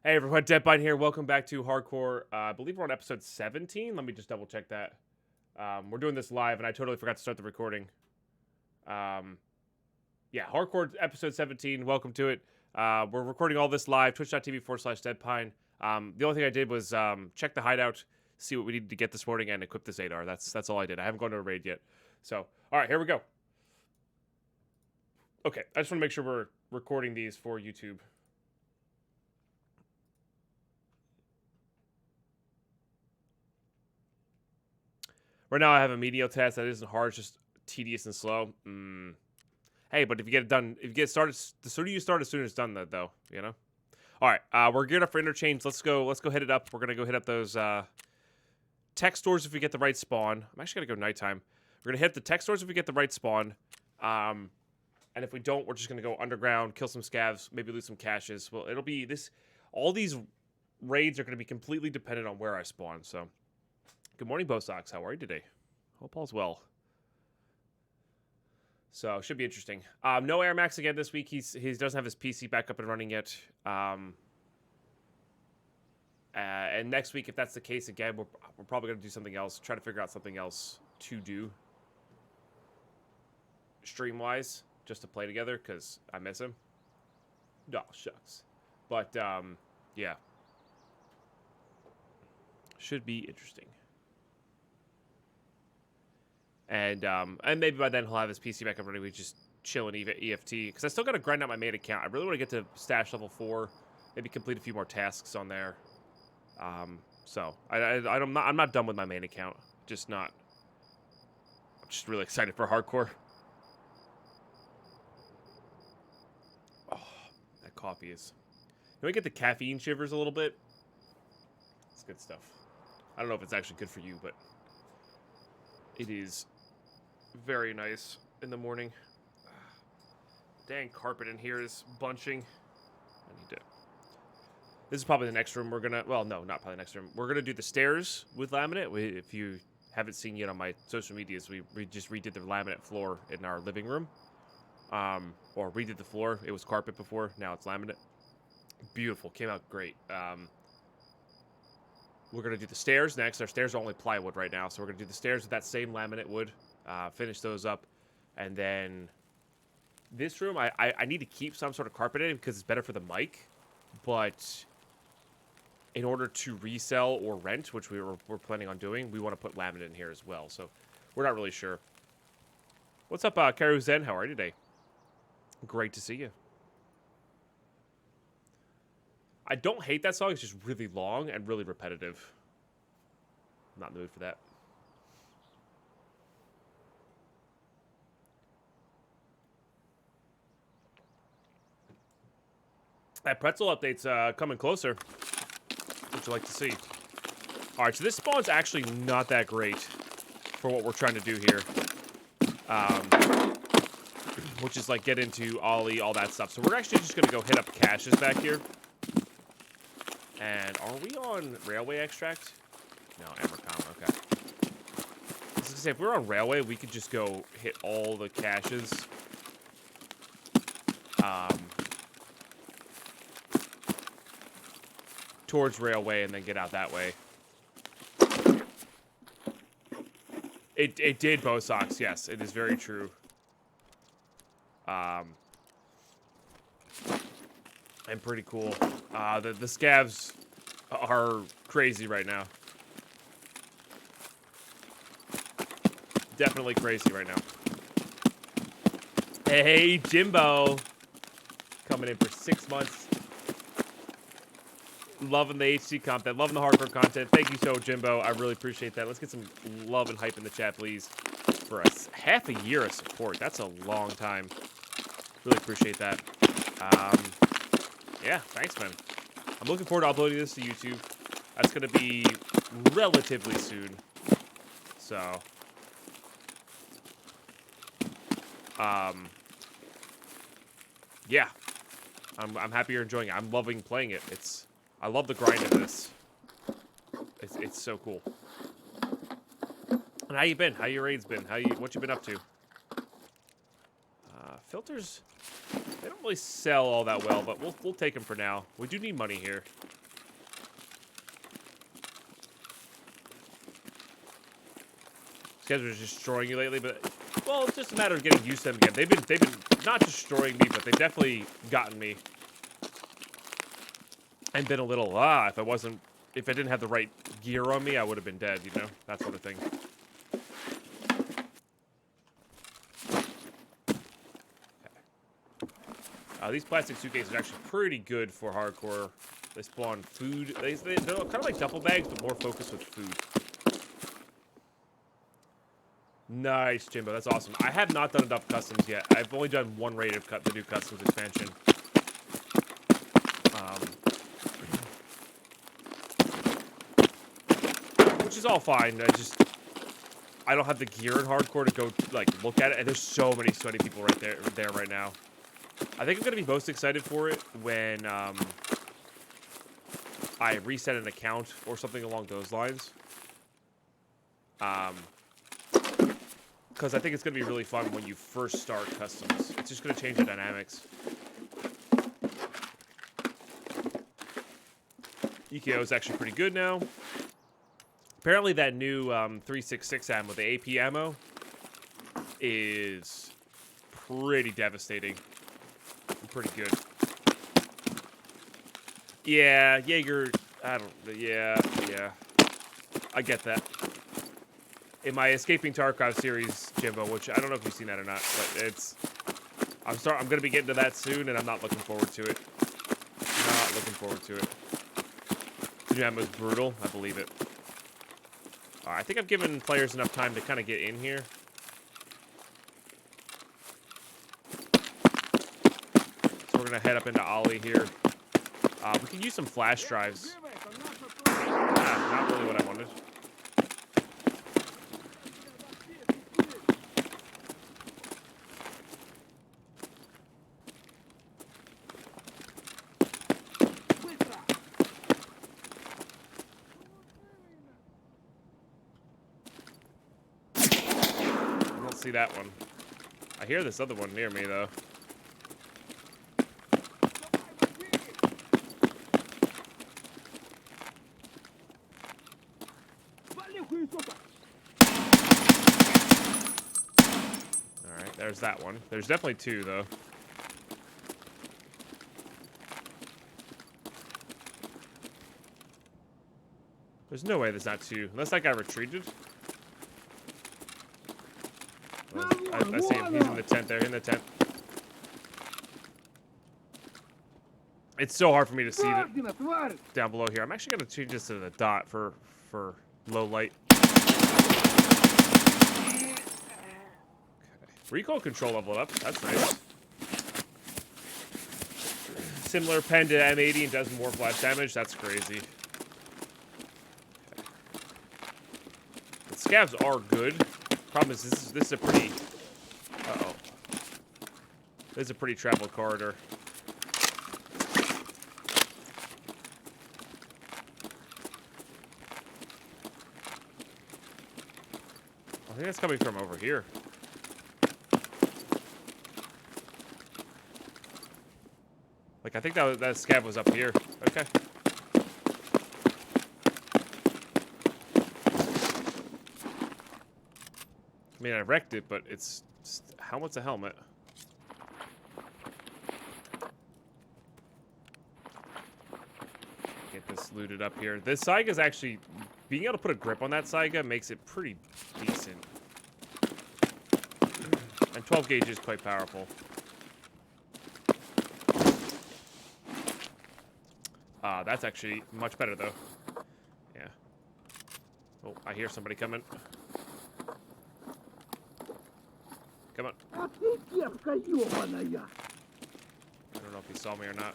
Hey everyone, Deadbine here. Welcome back to Hardcore. I believe we're on episode 17. Let me just double check that. We're doing this live, and I totally forgot to start the recording. Yeah, Hardcore episode 17. Welcome to it. We're recording all this live, twitch.tv/Deadpine. The only thing I did was check the hideout, see what we needed to get this morning, and equip this 8R. That's all I did. I haven't gone to a raid yet. So, all right, here we go. Okay, I just want to make sure we're recording these for YouTube. Right now I have a medial task that isn't hard, it's just tedious and slow. Hey, but if you get it done, if you get started, the sooner you start, the sooner it's done, though, you know? All right, we're geared up for interchange. Let's go hit it up. We're going to go hit up those tech stores if we get the right spawn. I'm actually going to go nighttime. We're going to hit the tech stores if we get the right spawn. And if we don't, we're just going to go underground, kill some scavs, maybe lose some caches. Well, it'll be this. All these raids are going to be completely dependent on where I spawn, so... Good morning, Bosox. How are you today? Hope all's well. So, should be interesting. No Air Max again this week. He doesn't have his PC back up and running yet. And next week, if that's the case again, we're probably going to do something else. Try to figure out something else to do. Stream-wise, just to play together, because I miss him. Oh, shucks. But, yeah. Should be interesting. And maybe by then he'll have his PC back up running. We just chill in EFT. Because I still got to grind out my main account. I really want to get to stash level 4. Maybe complete a few more tasks on there. So I'm not done with my main account. Just not. I'm just really excited for Hardcore. Oh, that coffee is. Can we get the caffeine shivers a little bit? It's good stuff. I don't know if it's actually good for you, but it is very nice in the morning. Dang carpet in here is bunching. I need to... This is probably the next room we're gonna... Well, no, not probably the next room. We're gonna do the stairs with laminate. If you haven't seen yet on my social medias, we just redid the laminate floor in our living room. Or redid the floor. It was carpet before. Now it's laminate. Beautiful. Came out great. We're going to do the stairs next. Our stairs are only plywood right now, so we're going to do the stairs with that same laminate wood. Finish those up. And then this room, I need to keep some sort of carpet in it because it's better for the mic. But in order to resell or rent, which we're planning on doing, we want to put laminate in here as well. So we're not really sure. What's up, Karu Zen? How are you today? Great to see you. I don't hate that song. It's just really long and really repetitive. I'm not in the mood for that. That pretzel update's coming closer. What you like to see? All right, so this spawn's actually not that great for what we're trying to do here. Which is like get into Ollie, all that stuff. So we're actually just going to go hit up caches back here. And are we on Railway Extract? No, Amercom, okay. I was gonna say, if we were on Railway, we could just go hit all the caches. Towards Railway and then get out that way. It did, Bosox, yes. It is very true. And pretty cool. The scavs are crazy right now. Definitely crazy right now. Hey, Jimbo. Coming in for 6 months. Loving the HC content. Loving the hardcore content. Thank you so, Jimbo. I really appreciate that. Let's get some love and hype in the chat, please. For half a year of support. That's a long time. Really appreciate that. Yeah, thanks, man. I'm looking forward to uploading this to YouTube. That's going to be relatively soon. So, yeah. I'm happy you're enjoying it. I'm loving playing it. I love the grind of this. It's so cool. And how you been? How your raids been? What you been up to? Filters. They don't really sell all that well, but we'll take them for now. We do need money here. These guys are just destroying you lately, but well, it's just a matter of getting used to them again. They've been not destroying me, but they've definitely gotten me. And been a little if I didn't have the right gear on me, I would have been dead, you know, that sort of thing. These plastic suitcases are actually pretty good for hardcore. They spawn food. They're kind of like duffel bags, but more focused with food. Nice, Jimbo. That's awesome. I have not done enough customs yet. I've only done one raid of the new customs expansion. Which is all fine. I don't have the gear in hardcore to go like look at it, and there's so many sweaty people there right now. I think I'm gonna be most excited for it when I reset an account or something along those lines. Because I think it's gonna be really fun when you first start customs. It's just gonna change the dynamics. EKO is actually pretty good now. Apparently that new 366 ammo, the AP ammo, is pretty devastating. Pretty good. Yeah, Jaeger, yeah. I get that. In my Escaping Tarkov series, Jimbo, which I don't know if you've seen that or not, but I'm gonna be getting to that soon, and I'm not looking forward to it. Not looking forward to it. The new ammo is brutal, I believe it. I think I've given players enough time to kind of get in here. So we're gonna head up into Ollie here. We can use some flash drives. Not really what I wanted. See that one. I hear this other one near me though. Alright, there's that one. There's definitely two though. There's no way there's not two. Unless that guy retreated. I see him. He's in the tent there. In the tent. It's so hard for me to see it down below here. I'm actually going to change this to the dot for low light. Okay. Recoil control leveled up. That's nice. Similar pen to M80 and does more flash damage. That's crazy. Okay. The scavs are good. Problem is this is a pretty... Uh-oh. This is a pretty traveled corridor. I think that's coming from over here. Like, I think that scav was up here. Okay. I mean, I wrecked it, but it's... Helmet's a helmet. Get this looted up here. This Saiga's actually... Being able to put a grip on that Saiga makes it pretty decent. And 12 gauge is quite powerful. That's actually much better, though. Yeah. Oh, I hear somebody coming. Come on. I don't know if he saw me or not.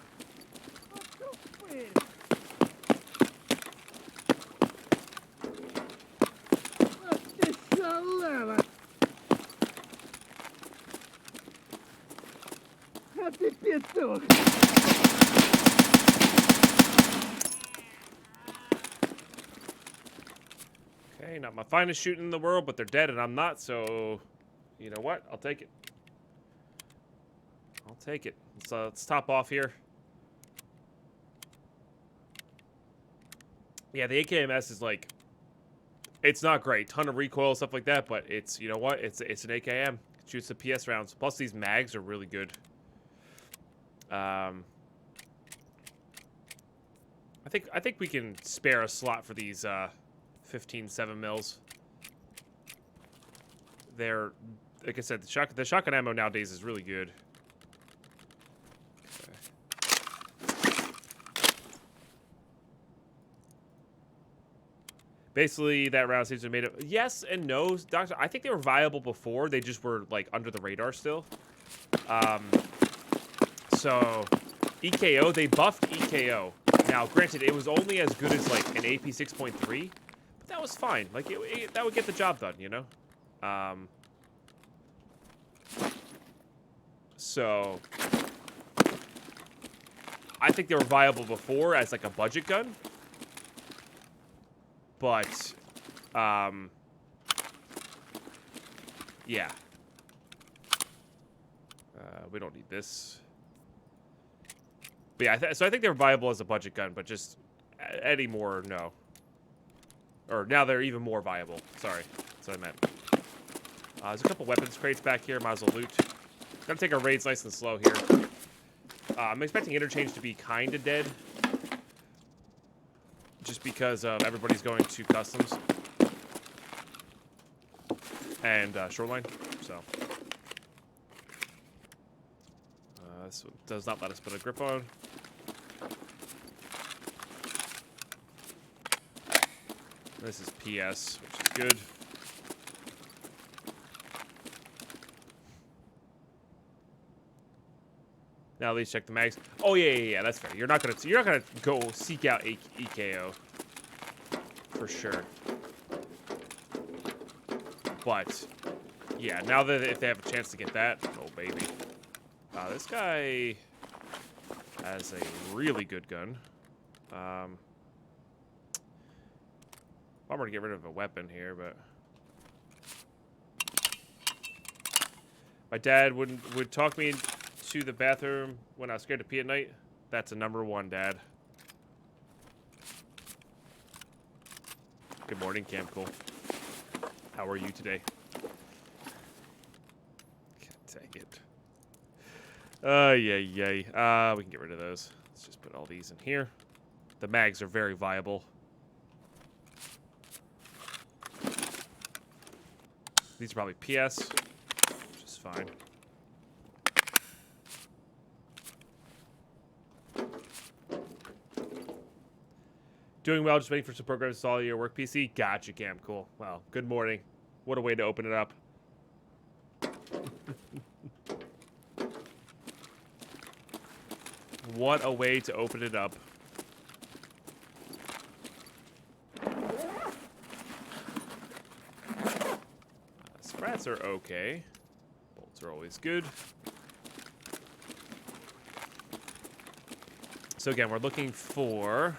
Okay, not my finest shooting in the world, but they're dead and I'm not, so... You know what? I'll take it. I'll take it. Let's top off here. Yeah, the AKMS is like, it's not great. Ton of recoil, stuff like that, but it's, you know what? It's an AKM. It shoots the PS rounds. Plus, these mags are really good. I think we can spare a slot for these 15 7mm. They're, like I said, the shotgun ammo nowadays is really good. Basically, that round seems to have made it. Yes and no, Doctor. I think they were viable before. They just were, like, under the radar still. So, EKO, they buffed EKO. Now, granted, it was only as good as, like, an AP 6.3. But that was fine. Like, that would get the job done, you know? So, I think they were viable before as, like, a budget gun. But, yeah. We don't need this. But yeah, so I think they're viable as a budget gun, but just anymore, no. Or now they're even more viable. Sorry, that's what I meant. There's a couple weapons crates back here. Might as well loot. Gotta take our raids nice and slow here. I'm expecting interchange to be kind of dead. Just because everybody's going to customs and shoreline, so this does not let us put a grip on. This is PS, which is good. Now at least check the mags. Oh yeah, that's fair. You're not gonna go seek out EKO for sure. But yeah, now that if they have a chance to get that, oh baby. This guy has a really good gun. Bummer to get rid of a weapon here, but my dad would talk me to the bathroom when I was scared to pee at night. That's a #1, Dad. Good morning, Cam Cool. How are you today? Can't take it. Yay. We can get rid of those. Let's just put all these in here. The mags are very viable. These are probably PS, which is fine. Doing well, just waiting for some programs to install your work PC. Gotcha, Cam. Cool. Well, good morning. What a way to open it up. What a way to open it up. Sprats are okay. Bolts are always good. So again, we're looking for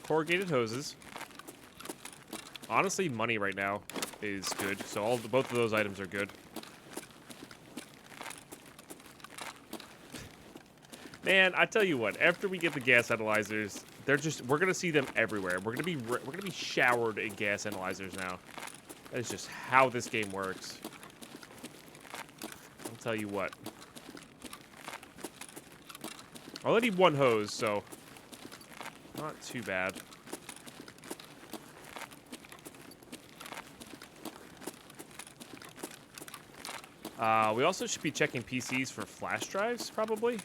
corrugated hoses. Honestly, money right now is good. So both of those items are good. Man, I tell you what, after we get the gas analyzers, we're gonna see them everywhere. We're gonna be showered in gas analyzers now. That is just how this game works. I'll tell you what. I only need one hose, so not too bad. We also should be checking PCs for flash drives, probably.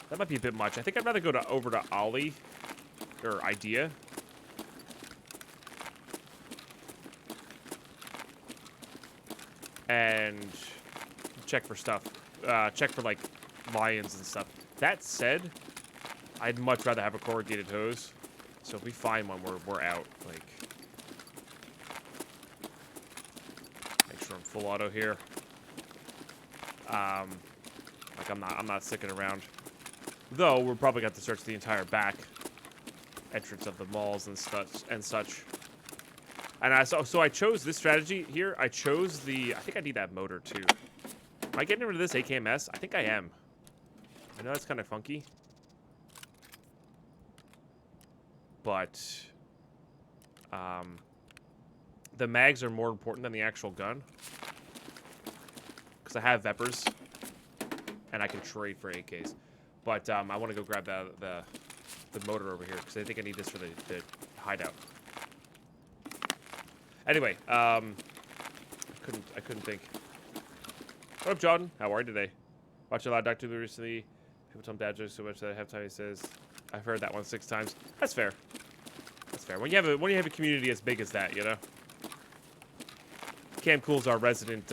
That might be a bit much. I think I'd rather go over to Ollie or Idea. And check for stuff. Check for like lions and stuff. That said, I'd much rather have a corrugated hose. So if we find one, we're out. Like, make sure I'm full auto here. Like I'm not sticking around. Though we're probably going to search the entire back entrance of the malls and such. And so I chose this strategy here. I chose the... I think I need that motor, too. Am I getting rid of this AKMS? I think I am. I know that's kind of funky. But... the mags are more important than the actual gun. Because I have Vepers. And I can trade for AKs. But I want to go grab the motor over here. Because I think I need this for the hideout. Anyway, I couldn't think. What up, Jordan? How are you today? Watch a lot of Dr. Lou recently. People tell him dad jokes so much that half time he says, I've heard that one 6 times. That's fair. That's fair. When you have a community as big as that, you know. Cam Cool's our resident.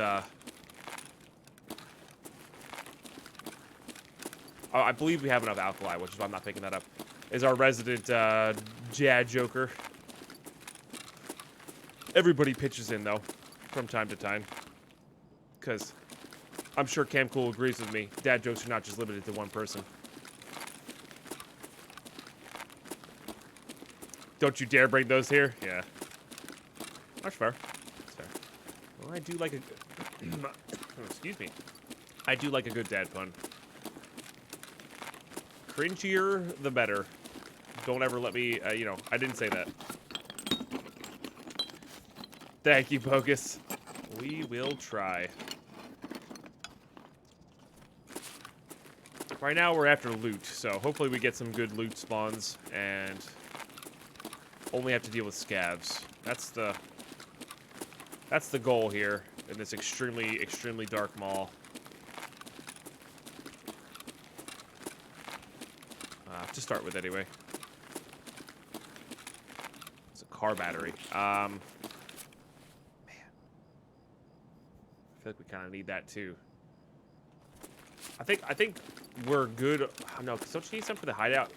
I believe we have enough alkali, which is why I'm not picking that up. Is our resident Jad Joker. Everybody pitches in, though, from time to time. Because I'm sure Cam Cool agrees with me. Dad jokes are not just limited to one person. Don't you dare bring those here? Yeah. That's fair. That's fair. Well, I do like a... excuse me. I do like a good dad pun. Cringier, the better. Don't ever let me... you know, I didn't say that. Thank you, Bogus. We will try. Right now, we're after loot, so hopefully we get some good loot spawns, and only have to deal with scavs. That's the goal here in this extremely, extremely dark mall. To start with, anyway. It's a car battery. Man. I feel like we kind of need that, too. I think we're good. Oh, no, don't you need some for the hideout?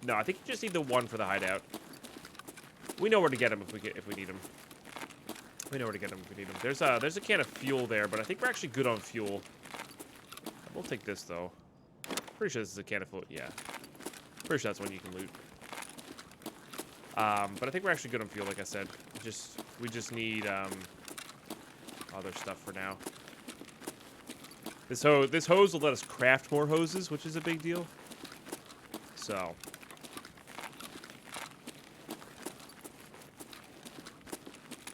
No, I think you just need the one for the hideout. We know where to get them if we need them. We know where to get them if we need them. There's a can of fuel there, but I think we're actually good on fuel. We'll take this though. Pretty sure this is a can of fuel. Yeah, pretty sure that's one you can loot. But I think we're actually good on fuel, like I said. We just need other stuff for now. This hose will let us craft more hoses, which is a big deal. So.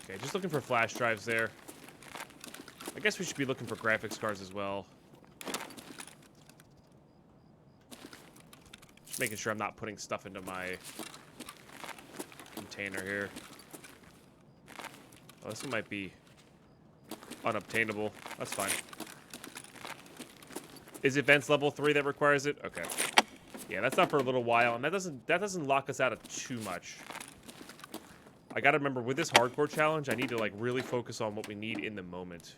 Okay, just looking for flash drives there. I guess we should be looking for graphics cards as well. Just making sure I'm not putting stuff into my container here. Oh, this one might be unobtainable. That's fine. Is it vents level 3 that requires it? Okay. Yeah, that's not for a little while, and that doesn't lock us out of too much. I gotta remember, with this hardcore challenge, I need to, like, really focus on what we need in the moment.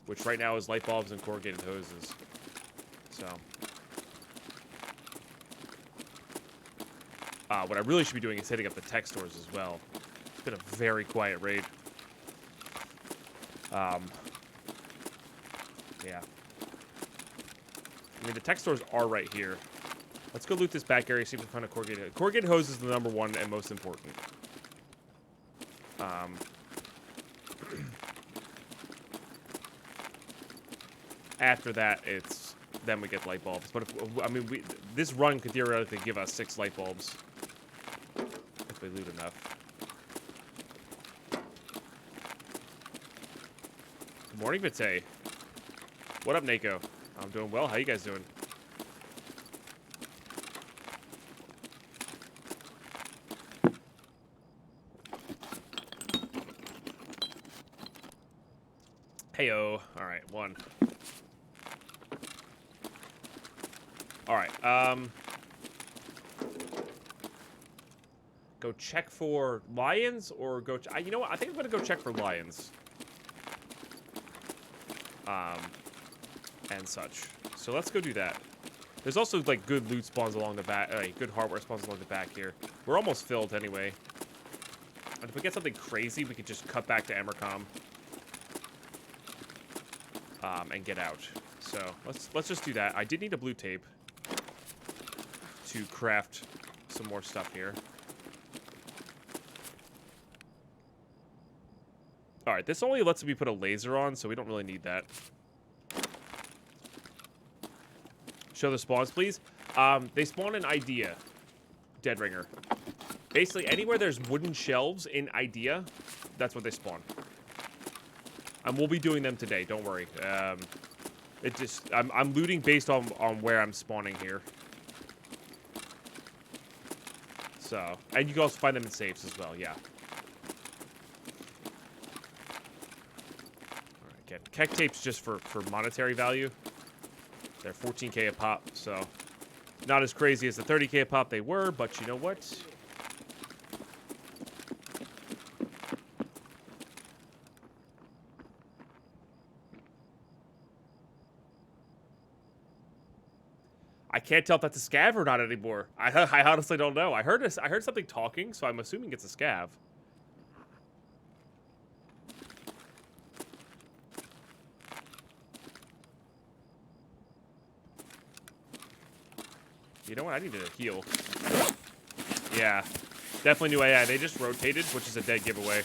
Which right now is light bulbs and corrugated hoses. So. What I really should be doing is hitting up the tech stores as well. It's been a very quiet raid. Yeah. I mean, the tech stores are right here. Let's go loot this back area, see if we can find a corrugated hose. Corrugated hose is the #1 and most important. After that, then we get light bulbs. But I mean, this run could theoretically give us 6 light bulbs if we loot enough. Good morning, Vite. What up, Nako? I'm doing well. How you guys doing? Heyo. All right, 1. All right. Go check for lions or go... you know what? I think I'm going to go check for lions. And such. So let's go do that. There's also, like, good loot spawns along the back. Good hardware spawns along the back here. We're almost filled anyway. And if we get something crazy, we could just cut back to Emercom. And get out. So let's just do that. I did need a blue tape to craft some more stuff here. Alright, this only lets me put a laser on, so we don't really need that. Show the spawns, please. They spawn in Idea. Dead Ringer. Basically, anywhere there's wooden shelves in Idea, that's what they spawn. And we'll be doing them today, don't worry. I'm looting based on where I'm spawning here. So, and you can also find them in safes as well, yeah. Alright, again, Keck tapes just for monetary value. They're 14k a pop, so not as crazy as the 30k a pop they were, but you know what? I can't tell if that's a scav or not anymore. I honestly don't know. I heard something talking, so I'm assuming it's a scav. You know what? I need to heal. Yeah. Definitely new AI. They just rotated, which is a dead giveaway.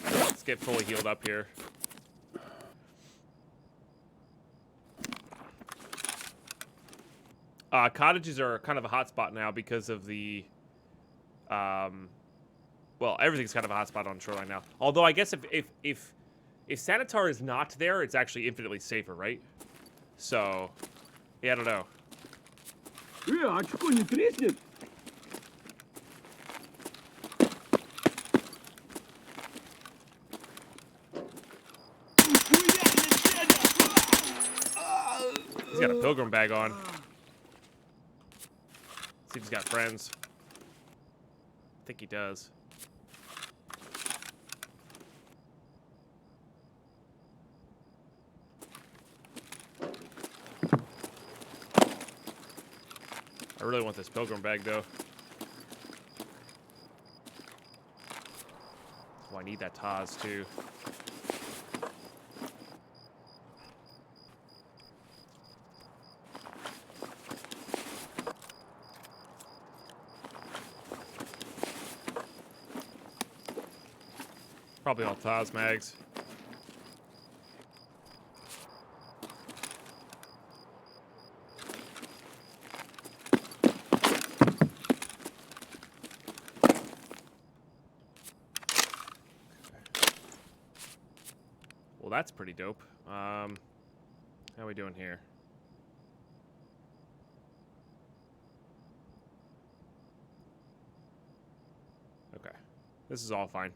Let's get fully healed up here. Cottages are kind of a hotspot now because of the... well, everything's kind of a hotspot on Shoreline now. Although, I guess if Sanitar is not there, it's actually infinitely safer, right? So, yeah, I don't know. He's got a pilgrim bag on. See if he's got friends. I think he does. I really want this pilgrim bag, though. Oh, I need that Taz, too. Probably all Taz mags. Well, that's pretty dope. How are we doing here? Okay. This is all fine.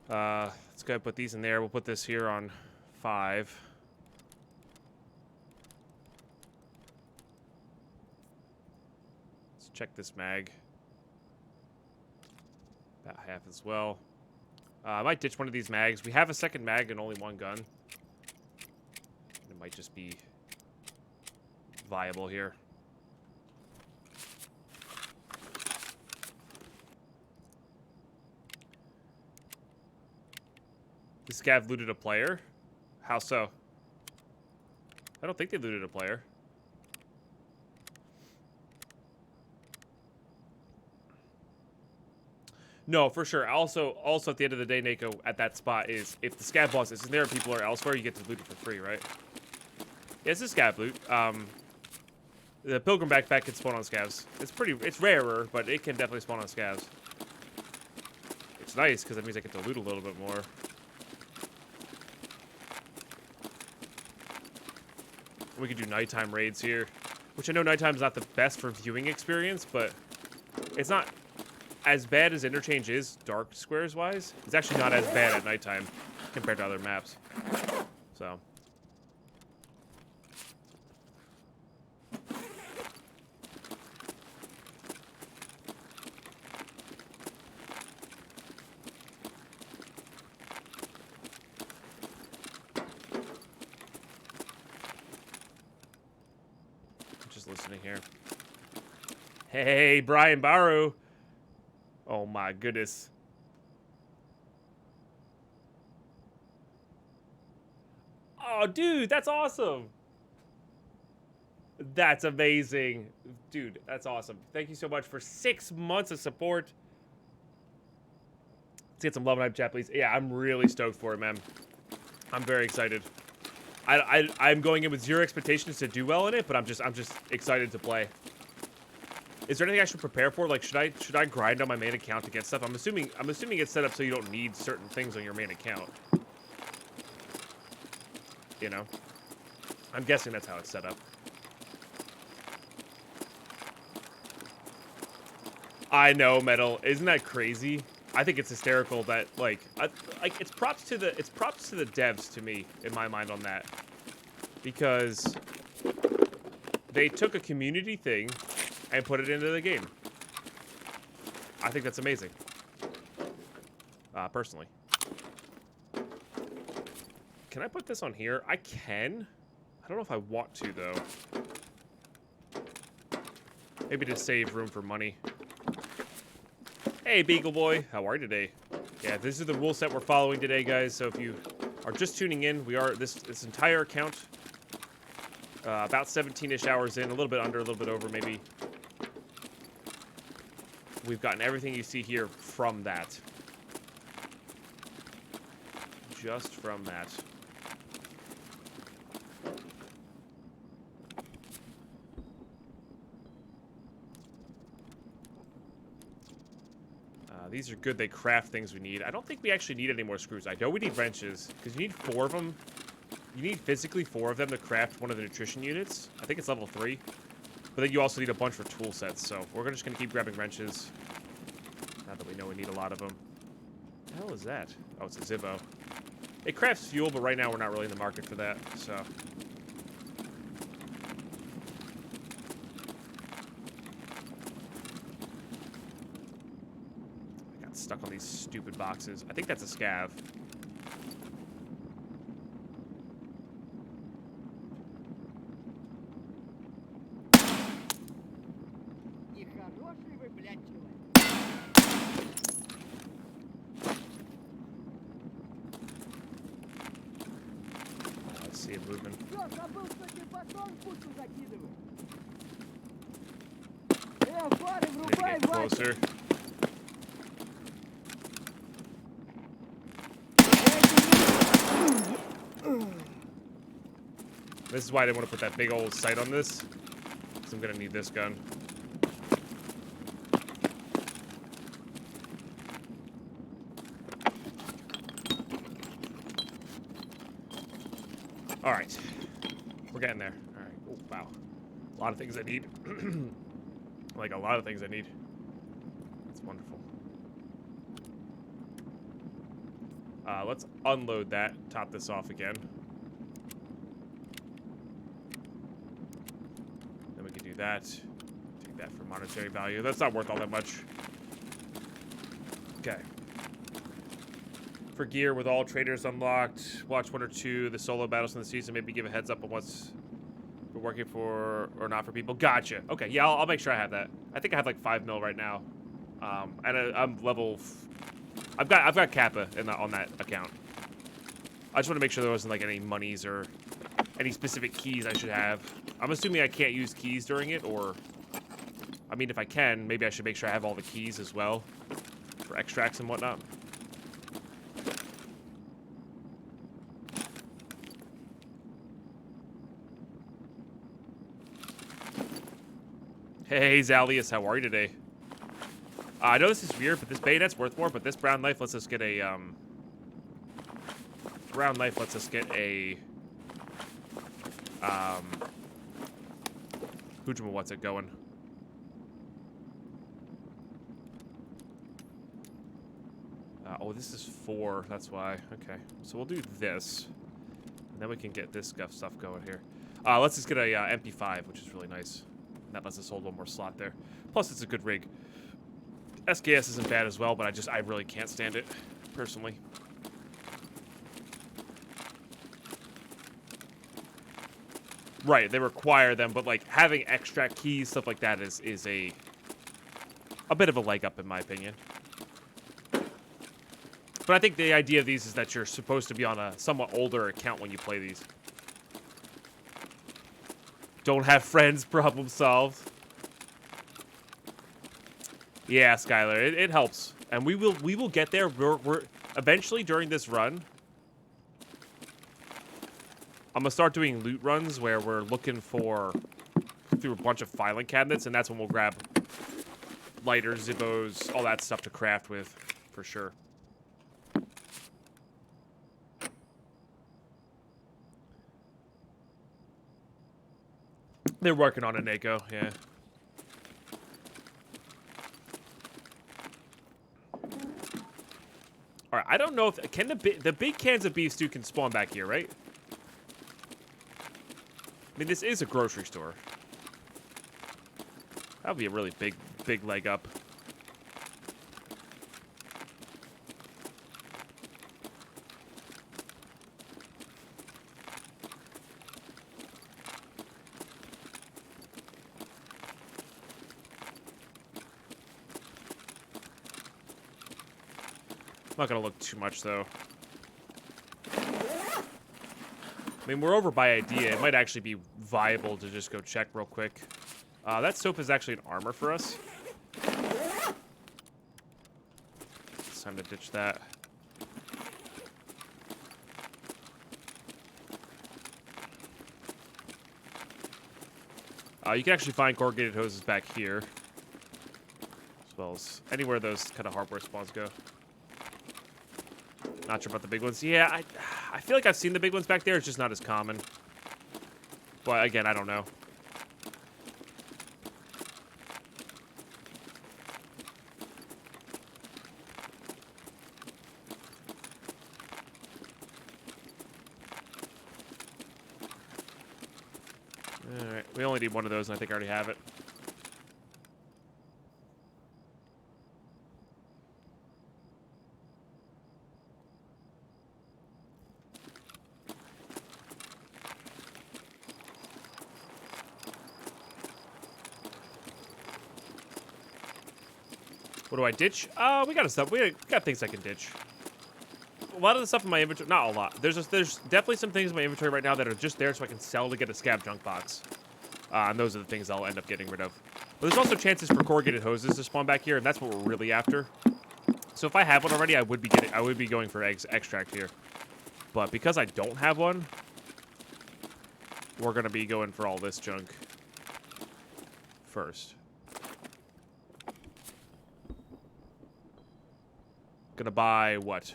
Let's go ahead and put these in there. We'll put this here on 5. Let's check this mag. About half as well. I might ditch one of these mags. We have a second mag and only one gun. It might just be viable here. The scav looted a player? How so? I don't think they looted a player. No, for sure. Also at the end of the day, Nako, at that spot is if the scav boss isn't there and people are elsewhere, you get to loot it for free, right? Yeah, it's a scav loot. The pilgrim backpack can spawn on scavs. It's rarer, but it can definitely spawn on scavs. It's nice because that means I get to loot a little bit more. We could do nighttime raids here, which I know nighttime's not the best for viewing experience, but it's not as bad as Interchange is, dark squares wise. It's actually not as bad at nighttime compared to other maps. So. Listening here. Hey, Brian Baru. Oh my goodness. Oh, dude, that's awesome. That's amazing. Dude, that's awesome. Thank you so much for 6 months of support. Let's get some love and hype chat, please. Yeah, I'm really stoked for it, man. I'm very excited. I'm going in with zero expectations to do well in it, but I'm just excited to play. Is there anything I should prepare for? Like, should I grind on my main account to get stuff? I'm assuming it's set up so you don't need certain things on your main account. You know? I'm guessing that's how it's set up. I know, Metal. Isn't that crazy? I think it's hysterical that like it's props to the devs to me in my mind on that, because they took a community thing and put it into the game. I think that's amazing. Personally. Can I put this on here? I can. I don't know if I want to though. Maybe to save room for money. Hey, Beagle Boy. How are you today? Yeah, this is the rule set we're following today, guys. So if you are just tuning in, we are this entire account about 17-ish hours in, a little bit under, a little bit over, maybe. We've gotten everything you see here from that. Just from that. These are good. They craft things we need. I don't think we actually need any more screws. I know we need wrenches, because you need 4 of them. You need physically 4 of them to craft one of the nutrition units. I think it's level 3. But then you also need a bunch for tool sets, so we're just going to keep grabbing wrenches. Now that we know we need a lot of them. What the hell is that? Oh, it's a Zippo. It crafts fuel, but right now we're not really in the market for that, so... Stuck on these stupid boxes. I think that's a scav. Let's see it moving. Maybe get closer. This is why I didn't want to put that big old sight on this, because I'm going to need this gun. Alright. We're getting there. Alright. Oh, wow. A lot of things I need. Like, a lot of things I need. That's wonderful. Let's unload that. Top this off again. Then we can do that. Take that for monetary value. That's not worth all that much. Okay. For gear, with all traders unlocked, watch 1 or 2 the solo battles in the season. Maybe give a heads up on what's we're working for or not for people. Gotcha. Okay, yeah, I'll make sure I have that. I think I have like 5 mil right now, and I'm level. I've got Kappa on that account. I just want to make sure there wasn't like any monies or any specific keys I should have. I'm assuming I can't use keys during it, or I mean, if I can, maybe I should make sure I have all the keys as well for extracts and whatnot. Hey, Zalius, how are you today? I know this is weird, but this bayonet's worth more, but this brown knife lets us get a, Hujima, what's it going? Oh, this is 4, that's why. Okay, so we'll do this. And then we can get this stuff going here. Let's just get a MP5, which is really nice. That lets us hold 1 more slot there. Plus, it's a good rig. SKS isn't bad as well, but I really can't stand it, personally. Right, they require them, but like having extract keys, stuff like that is a bit of a leg up in my opinion. But I think the idea of these is that you're supposed to be on a somewhat older account when you play these. Don't have friends, problem solved. Yeah, Skylar, it helps. And we will get there. We're eventually during this run. I'm gonna start doing loot runs where we're looking for through a bunch of filing cabinets, and that's when we'll grab lighters, zippos, all that stuff to craft with, for sure. They're working on it, Nako. Yeah. All right. I don't know if can the big cans of beef stew can spawn back here, right? I mean, this is a grocery store. That would be a really big leg up. I'm not gonna look too much, though. I mean, we're over by idea. It might actually be viable to just go check real quick. That soap is actually an armor for us. It's time to ditch that. You can actually find corrugated hoses back here. As well as anywhere those kind of hardware spawns go. Not sure about the big ones. Yeah, I feel like I've seen the big ones back there. It's just not as common. But again, I don't know. Alright, we only need one of those, and I think I already have it. What do I ditch? We got stuff. We got things I can ditch. A lot of the stuff in my inventory, not a lot. There's definitely some things in my inventory right now that are just there so I can sell to get a scab junk box. And those are the things I'll end up getting rid of. But there's also chances for corrugated hoses to spawn back here, and that's what we're really after. So if I have one already, I would be going for extract here. But because I don't have one, we're gonna be going for all this junk first. Gonna buy what?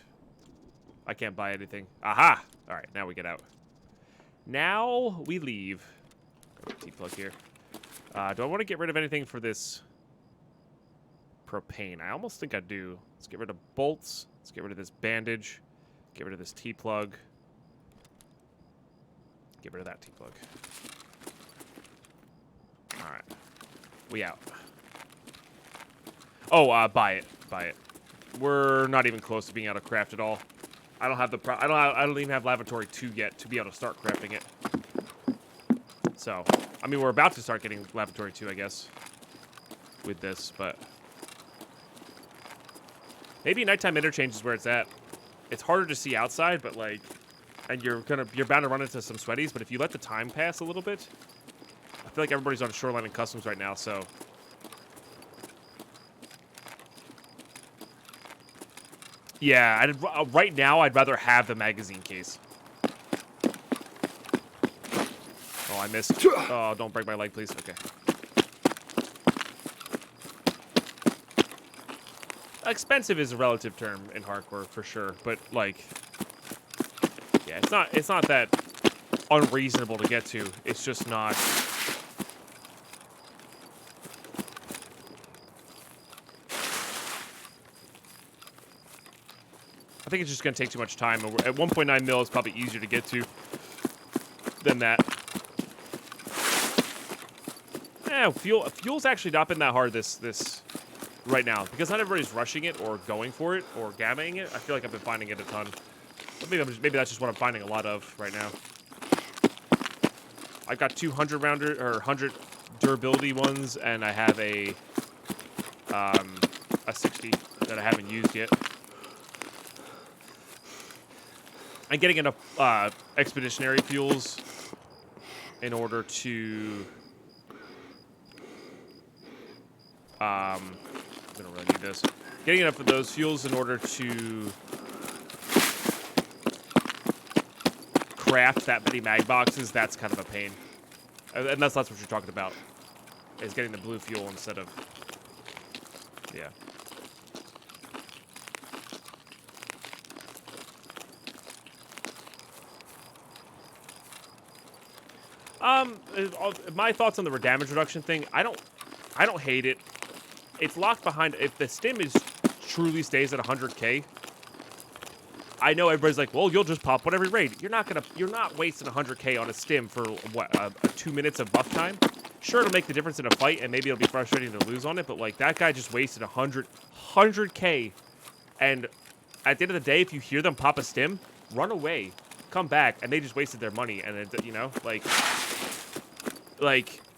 I can't buy anything. Aha! Alright, now we get out. Now we leave. T-plug here. Do I want to get rid of anything for this propane? I almost think I do. Let's get rid of bolts. Let's get rid of this bandage. Get rid of this T-plug. Get rid of that T-plug. Alright. We out. Oh, buy it. Buy it. We're not even close to being able to craft at all. I don't have the I don't even have Lavatory 2 yet to be able to start crafting it. So, I mean, we're about to start getting Lavatory 2, I guess, with this, but maybe nighttime interchange is where it's at. It's harder to see outside, but like, and you're bound to run into some sweaties. But if you let the time pass a little bit, I feel like everybody's on Shoreline and Customs right now, so. Yeah, right now I'd rather have the magazine case. Oh, I missed. Oh, don't break my leg, please. Okay. Expensive is a relative term in hardcore for sure, but like, yeah, it's not that unreasonable to get to. It's just not. I think it's just going to take too much time. At 1.9 mil, it's probably easier to get to than that. Yeah, fuel's actually not been that hard this right now because not everybody's rushing it or going for it or gammaing it. I feel like I've been finding it a ton. But maybe that's just what I'm finding a lot of right now. I've got 200 rounder or 100 durability ones, and I have a 60 that I haven't used yet. I'm getting enough expeditionary fuels in order to. We don't really need this. Getting enough of those fuels in order to craft that many mag boxes, that's kind of a pain. Unless that's what you're talking about, is getting the blue fuel instead of... Yeah. My thoughts on the damage reduction thing, I don't hate it. It's locked behind... If the stim truly stays at 100k, I know everybody's like, well, you'll just pop one every raid. You're not wasting 100k on a stim for what, 2 minutes of buff time. Sure, it'll make the difference in a fight, and maybe it'll be frustrating to lose on it, but like that guy just wasted 100k, and at the end of the day, if you hear them pop a stim, run away, come back, and they just wasted their money, and it, you know, like,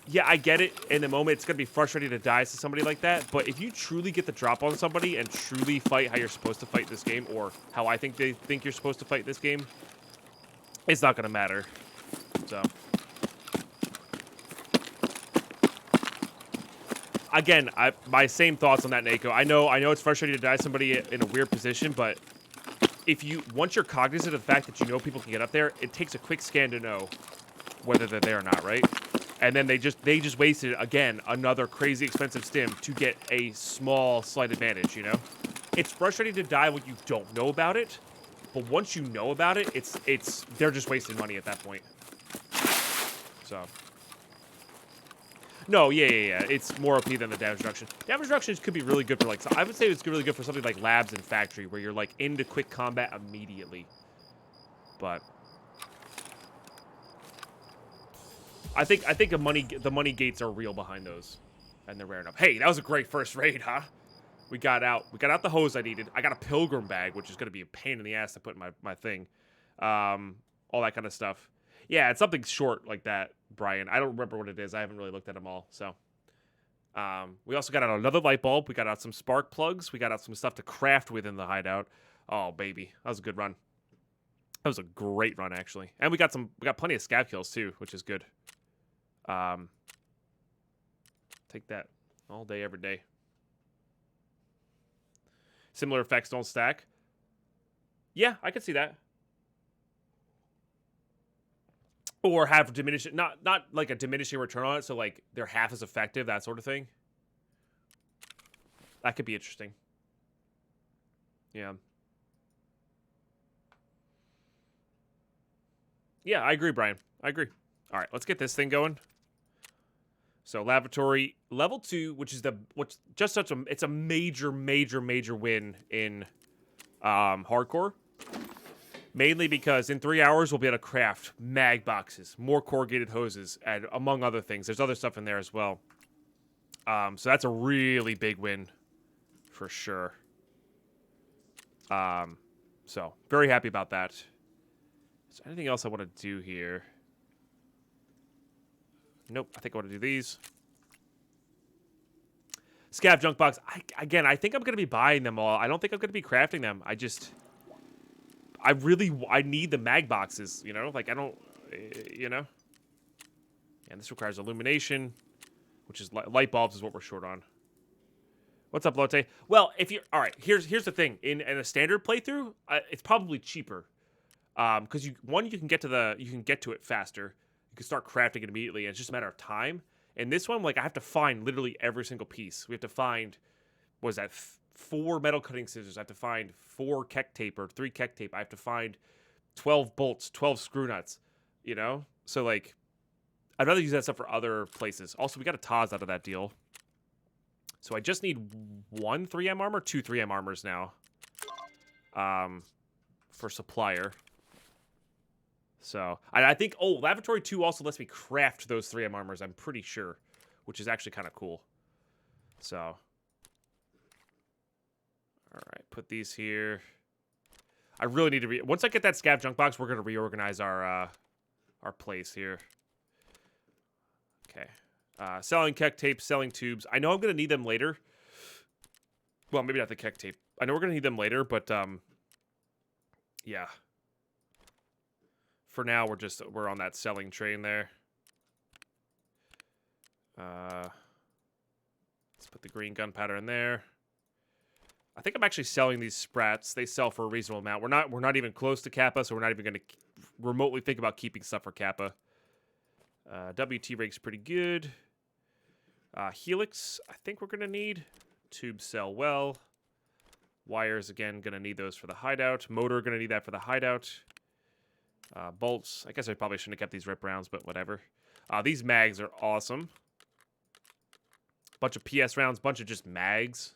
yeah, I get it. In the moment, it's gonna be frustrating to die to somebody like that. But if you truly get the drop on somebody and truly fight how you're supposed to fight this game, or how I think they think you're supposed to fight this game, it's not gonna matter. So, again, my same thoughts on that, Nako. I know it's frustrating to die to somebody in a weird position, but once you're cognizant of the fact that you know people can get up there, it takes a quick scan to know whether they're there or not, right? And then they just wasted, again, another crazy expensive stim to get a small slight advantage, you know? It's frustrating to die when you don't know about it, but once you know about it, they're just wasting money at that point. So. No, yeah. It's more OP than the damage reduction. Damage reductions could be really good for, like, so I would say it's really good for something like labs and factory, where you're, like, into quick combat immediately. But I think the money gates are real behind those, and they're rare enough. Hey, that was a great first raid, huh? We got out the hose I needed. I got a pilgrim bag, which is gonna be a pain in the ass to put in my thing. All that kind of stuff. Yeah, it's something short like that, Brian. I don't remember what it is. I haven't really looked at them all. So, we also got out another light bulb. We got out some spark plugs. We got out some stuff to craft within the hideout. Oh baby, that was a good run. That was a great run actually, and we got plenty of scav kills too, which is good. Take that all day, every day. Similar effects don't stack. Yeah, I could see that. Or have diminishing, not like a diminishing return on it, so like they're half as effective, that sort of thing. That could be interesting. Yeah. Yeah, I agree, Brian. I agree. All right, let's get this thing going. So lavatory level 2, which is it's a major win in hardcore. Mainly because in 3 hours we'll be able to craft mag boxes, more corrugated hoses, and among other things. There's other stuff in there as well. So that's a really big win for sure. So very happy about that. Is there anything else I want to do here? Nope, I think I want to do these. Scav junk box. I think I'm going to be buying them all. I don't think I'm going to be crafting them. I need the mag boxes, you know? Like, I don't, you know? And this requires illumination, which is light bulbs is what we're short on. What's up, Lotte? Well, all right, here's the thing. In a standard playthrough, it's probably cheaper. Because you can get to it faster. You can start crafting it immediately, and it's just a matter of time. And this one, like, I have to find literally every single piece. We have to find, what is that, 4 metal cutting scissors. I have to find 4 keck tape or 3 keck tape. I have to find 12 bolts, 12 screw nuts, you know? So, like, I'd rather use that stuff for other places. Also, we got a Taz out of that deal. So I just need 1 3M armor, 2 3M armors now. For supplier. So, I think, Lavatory 2 also lets me craft those 3M armors, I'm pretty sure. Which is actually kind of cool. So. Alright, put these here. I really need to once I get that scav junk box, we're going to reorganize our place here. Okay. Selling keck tape, selling tubes. I know I'm going to need them later. Well, maybe not the keck tape. I know we're going to need them later, but, yeah. For now, we're on that selling train there. Let's put the green gunpowder in there. I think I'm actually selling these sprats. They sell for a reasonable amount. We're not even close to Kappa, so we're not even going to remotely think about keeping stuff for Kappa. WT rig's pretty good. Helix, I think we're going to need. Tubes sell well. Wires, again, going to need those for the hideout. Motor, going to need that for the hideout. Bolts, I guess I probably shouldn't have kept these rip rounds, but whatever. These mags are awesome. Bunch of PS rounds, bunch of just mags.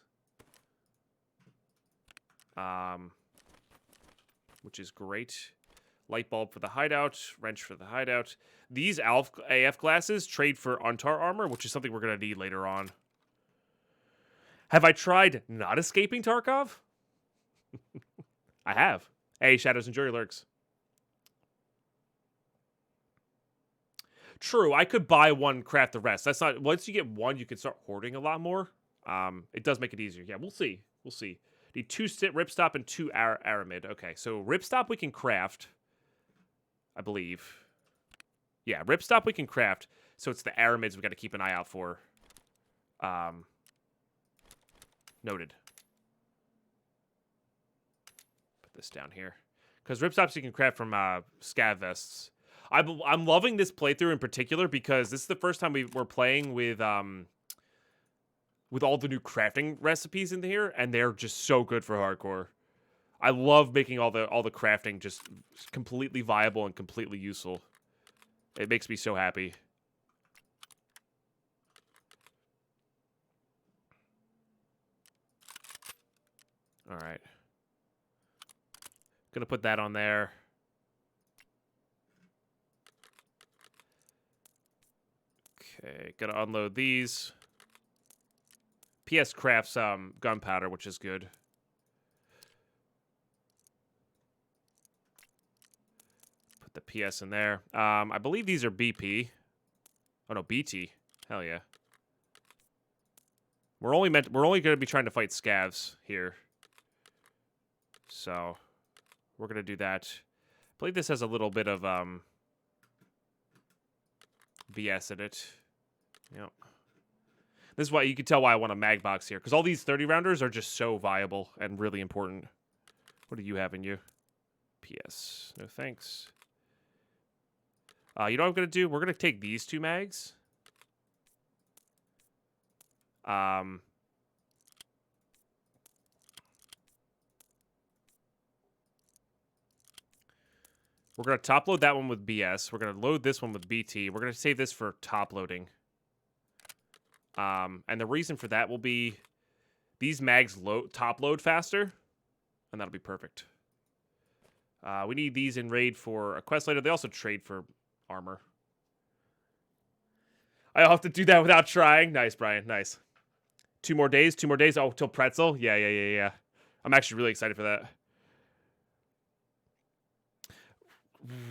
Which is great. Light bulb for the hideout, wrench for the hideout. These AF glasses trade for Untar armor, which is something we're going to need later on. Have I tried not escaping Tarkov? I have. Hey, Shadows, enjoy your lurks. True, I could buy one, craft the rest. That's not... Once you get one, you can start hoarding a lot more. It does make it easier. Yeah, we'll see. We'll see. Need 2 ripstop and 2 aramid. Okay, so ripstop we can craft, I believe. Yeah, ripstop we can craft. So it's the aramids we got to keep an eye out for. Noted. Put this down here. Because ripstops you can craft from scav vests. I'm loving this playthrough in particular because this is the first time we're playing with all the new crafting recipes in here, and they're just so good for hardcore. I love making all the crafting just completely viable and completely useful. It makes me so happy. All right. Gonna put that on there. Okay, gonna unload these. PS crafts gunpowder, which is good. Put the PS in there. I believe these are BP. Oh no, BT. Hell yeah. We're only gonna be trying to fight scavs here. So we're gonna do that. I believe this has a little bit of BS in it. Yep. This is why you can tell why I want a mag box here, because all these 30 rounders are just so viable and really important. What do you have in you? PS. No thanks. You know what I'm gonna do? We're gonna take these 2 mags. We're gonna top load that one with BS. We're gonna load this one with BT. We're gonna save this for top loading. And the reason for that will be these mags top load faster, and that'll be perfect. We need these in raid for a quest later. They also trade for armor. I'll have to do that without trying. Nice, Brian. Nice. 2 more days. 2 more days. Oh, till pretzel. Yeah. I'm actually really excited for that.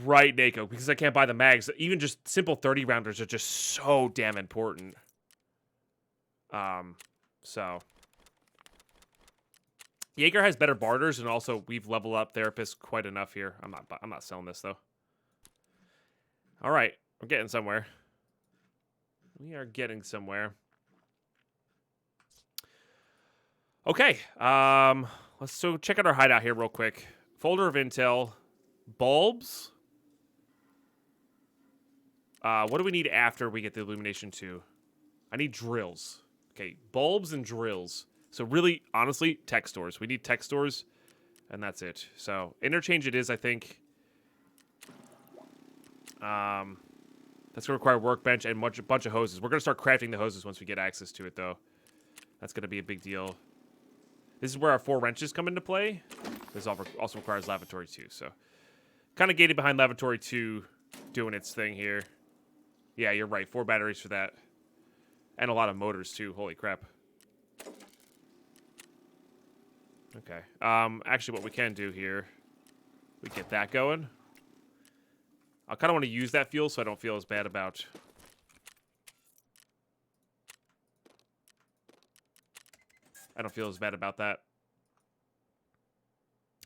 Right, Nako, because I can't buy the mags. Even just simple 30 rounders are just so damn important. So Jaeger has better barters, and also we've leveled up therapists quite enough here. I'm not selling this though. All right, we're getting somewhere. We are getting somewhere. Okay, let's check out our hideout here real quick. Folder of intel, bulbs. What do we need after we get the illumination 2? I need drills. Okay, bulbs and drills. So really, honestly, tech stores. We need tech stores, and that's it. So interchange it is, I think. That's gonna require workbench and a bunch of hoses. We're gonna start crafting the hoses once we get access to it, though. That's gonna be a big deal. This is where our 4 wrenches come into play. This also requires lavatory 2, so kind of gated behind lavatory 2 doing its thing here. Yeah, you're right. 4 batteries for that. And a lot of motors, too. Holy crap. Okay. Actually, what we can do here, we get that going. I kind of want to use that fuel so I don't feel as bad about... I don't feel as bad about that.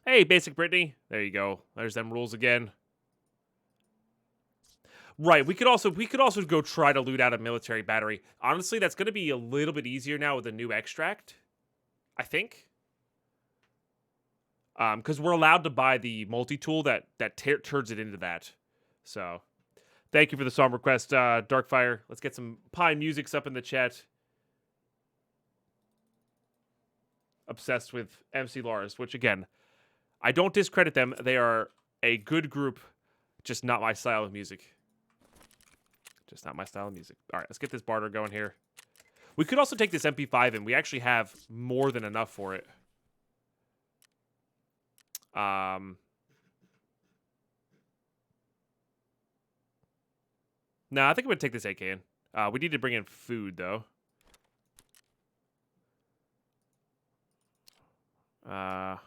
Hey, Basic Brittany. There you go. There's them rules again. Right, we could also go try to loot out a military battery. Honestly, that's going to be a little bit easier now with the new extract, I think. Because we're allowed to buy the multi-tool that turns it into that. So, thank you for the song request, Darkfire. Let's get some Pine Musics up in the chat. Obsessed with MC Lars, which again, I don't discredit them. They are a good group, just not my style of music. Just not my style of music. All right, let's get this barter going here. We could also take this MP5 and we actually have more than enough for it. No, I think I'm going to take this AK in. We need to bring in food, though. Let's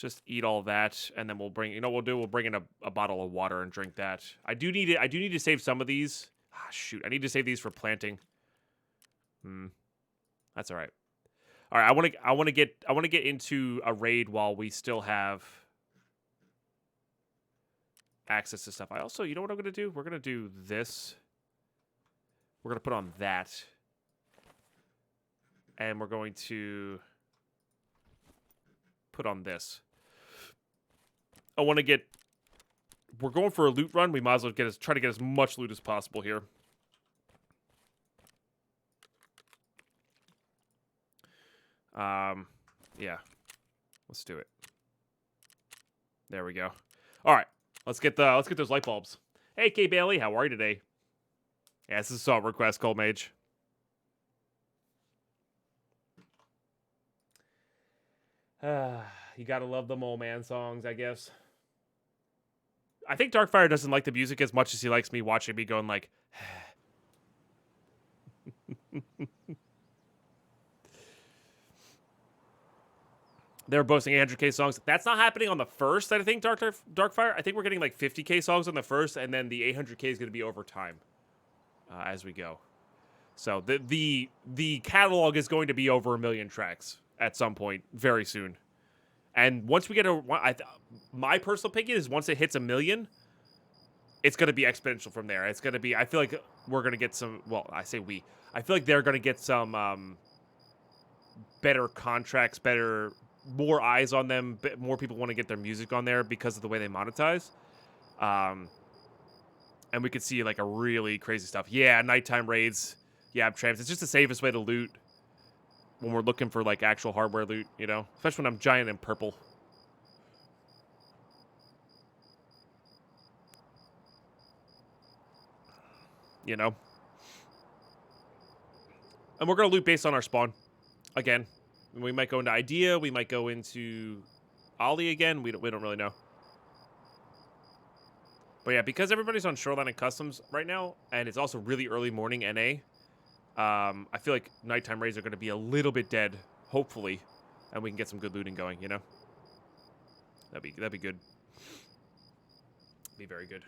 just eat all that, and then we'll bring... You know what we'll do? We'll bring in a bottle of water and drink that. I do need to save some of these. Ah, shoot. I need to save these for planting. That's all right. All right, I want to get into a raid while we still have access to stuff. I also, you know what I'm going to do? We're going to do this. We're going to put on that. And we're going to put on this. I want to get... We're going for a loot run. We might as well try to get as much loot as possible here. Yeah. Let's do it. There we go. All right. Let's get those light bulbs. Hey, K Bailey, how are you today? Yeah, this is a song request, Cold Mage. You gotta love the Mole Man songs, I guess. I think Darkfire doesn't like the music as much as he likes me watching me going like... They're boasting 800k songs. That's not happening on the first, I think, Darkfire. I think we're getting like 50k songs on the first, and then the 800k is going to be over time as we go. So the catalog is going to be over 1 million tracks at some point very soon. And once we get my personal opinion is once it hits 1 million, it's going to be exponential from there. It's going to be, I feel like we're going to get some, well, I say we. I feel like they're going to get some better contracts, more eyes on them, more people want to get their music on there because of the way they monetize. And we could see like a really crazy stuff. Yeah, nighttime raids. Yeah, tramps. It's just the safest way to loot when we're looking for like actual hardware loot, you know? Especially when I'm giant and purple. You know? And we're going to loot based on our spawn. Again. We might go into Idea. We might go into Ollie again. We don't really know. But yeah, because everybody's on Shoreline and Customs right now, and it's also really early morning NA, I feel like nighttime raids are going to be a little bit dead, hopefully, and we can get some good looting going, you know? That'd be good. Be very good.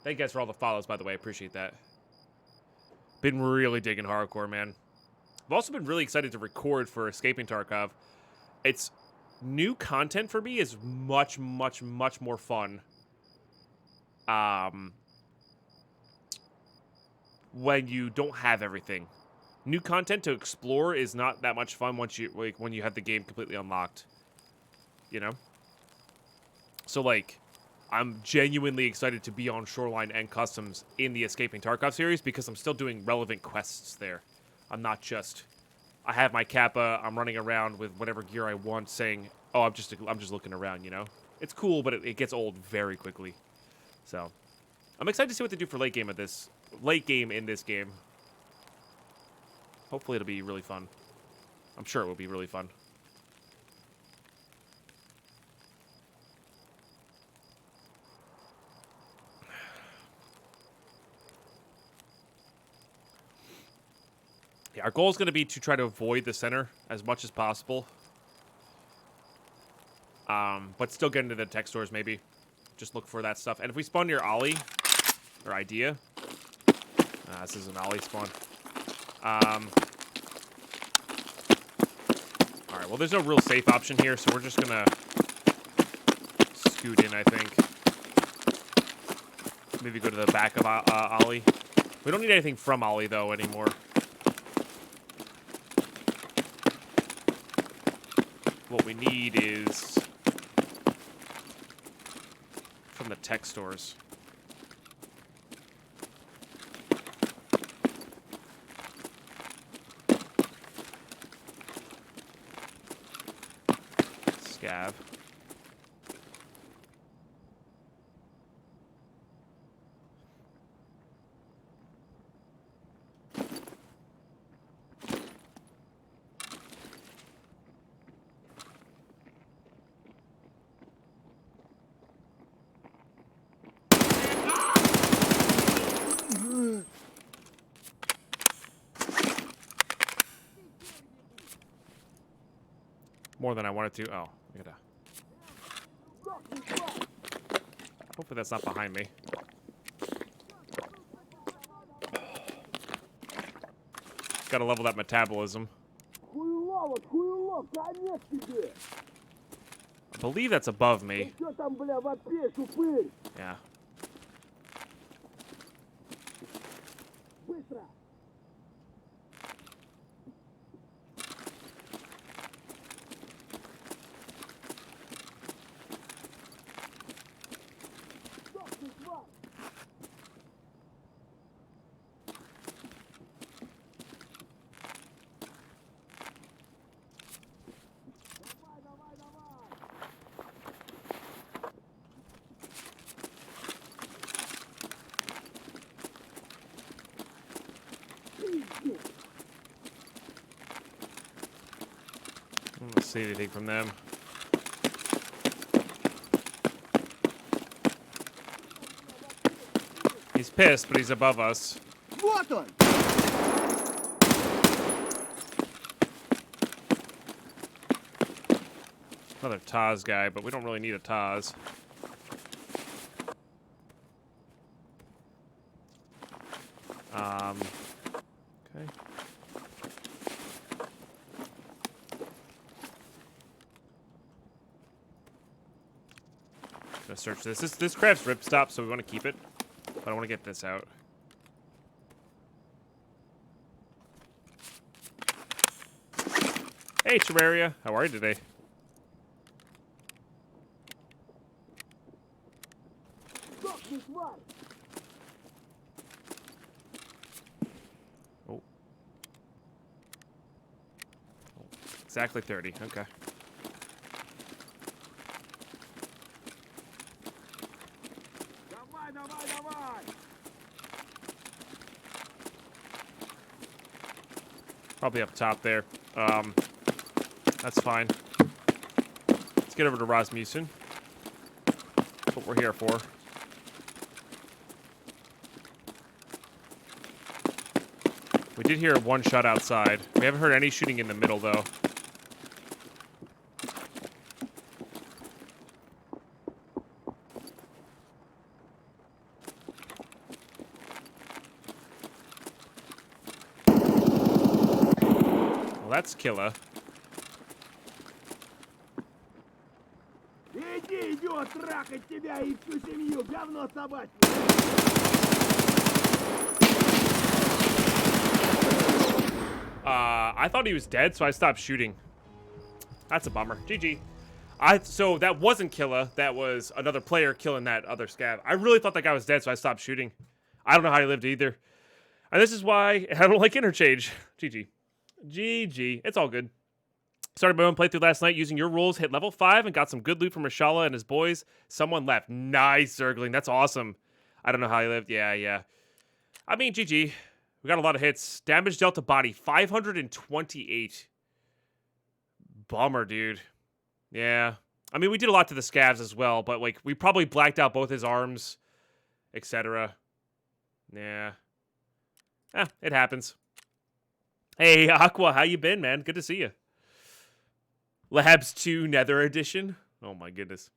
Thank you guys for all the follows, by the way. I appreciate that. Been really digging Harcore, man. I've also been really excited to record for Escaping Tarkov. It's new content for me is much, much, much more fun. When you don't have everything. New content to explore is not that much fun when you have the game completely unlocked. You know? So like I'm genuinely excited to be on Shoreline and Customs in the Escaping Tarkov series because I'm still doing relevant quests there. I'm not just... I have my Kappa, I'm running around with whatever gear I want saying, oh, I'm just looking around, you know? It's cool, but it gets old very quickly. So, I'm excited to see what they do for late game in this game. Hopefully it'll be really fun. I'm sure it will be really fun. Yeah, our goal is going to be to try to avoid the center as much as possible. But still get into the tech stores, maybe. Just look for that stuff. And if we spawn near Ollie, or Idea. This is an Ollie spawn. Alright, well, there's no real safe option here, so we're just going to scoot in, I think. Maybe go to the back of Ollie. We don't need anything from Ollie, though, anymore. What we need is from the tech stores. Scav. More than I wanted to. Oh, I gotta. Hopefully that's not behind me. Gotta level that metabolism. I believe that's above me. Yeah. Let's see anything from them. He's pissed, but he's above us. Another Taz guy, but we don't really need a Taz. Okay. Gonna search this. This crap's ripstop, so we want to keep it. But I want to get this out. Hey, Terraria. How are you today? Oh. Exactly 30. Okay. Probably up top there. That's fine. Let's get over to Rasmussen. That's what we're here for. We did hear one shot outside. We haven't heard any shooting in the middle, though. Well, that's killer. I thought he was dead, so I stopped shooting. That's a bummer. GG. So that wasn't Killa. That was another player killing that other scav. I really thought that guy was dead, so I stopped shooting. I don't know how he lived either. And this is why I don't like interchange. GG. GG. It's all good. Started my own playthrough last night using your rules. Hit level 5 and got some good loot from Rashala and his boys. Someone left. Nice, Zergling. That's awesome. I don't know how he lived. Yeah. I mean, GG. We got a lot of hits. Damage dealt to body, 528. Bummer, dude. Yeah. I mean, we did a lot to the scavs as well, but, like, we probably blacked out both his arms, etc. Yeah. It happens. Hey, Aqua, how you been, man? Good to see you. Labs 2 Nether Edition. Oh, my goodness.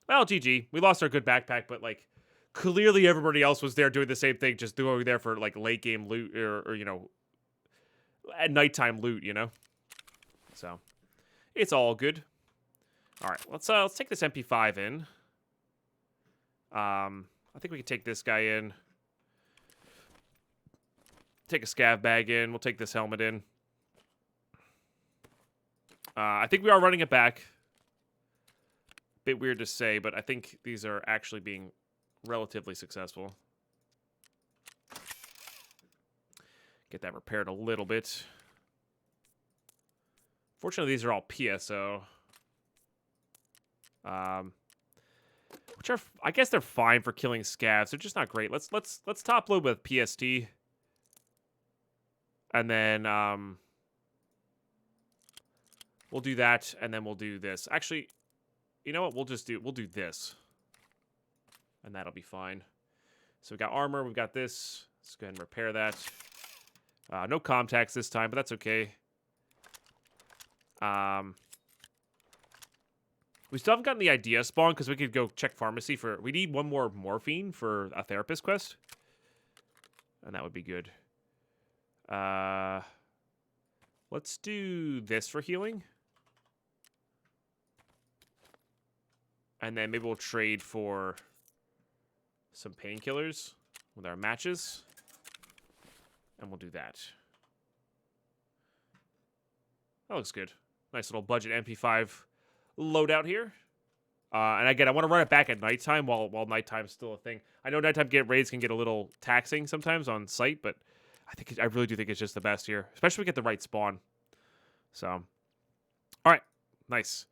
Well, GG. We lost our good backpack, but, like, clearly everybody else was there doing the same thing, just doing there for, like, late game loot or you know, at nighttime loot, you know? So, it's all good. All right, let's take this MP5 in. I think we can take this guy in. take a scav bag in. We'll take this helmet in. I think we are running it back. Bit weird to say, but I think these are actually being relatively successful. Get that repaired a little bit. Fortunately, these are all PSO. Which are, I guess they're fine for killing scavs. They're just not great. Let's top load with PST. And then we'll do that, and then we'll do this. Actually, you know what? We'll do this. And that'll be fine. So we got armor, we've got this. Let's go ahead and repair that. No contacts this time, but that's okay. We still haven't gotten the idea spawn because we could go check pharmacy for... We need one more morphine for a therapist quest. And that would be good. Let's do this for healing. And then maybe we'll trade for some painkillers with our matches. And we'll do that. That looks good. Nice little budget MP5 loadout here. And again, I want to run it back at nighttime while nighttime's still a thing. I know nighttime raids can get a little taxing sometimes on site, but I really do think it's just the best here. Especially if we get the right spawn. So, alright. Nice.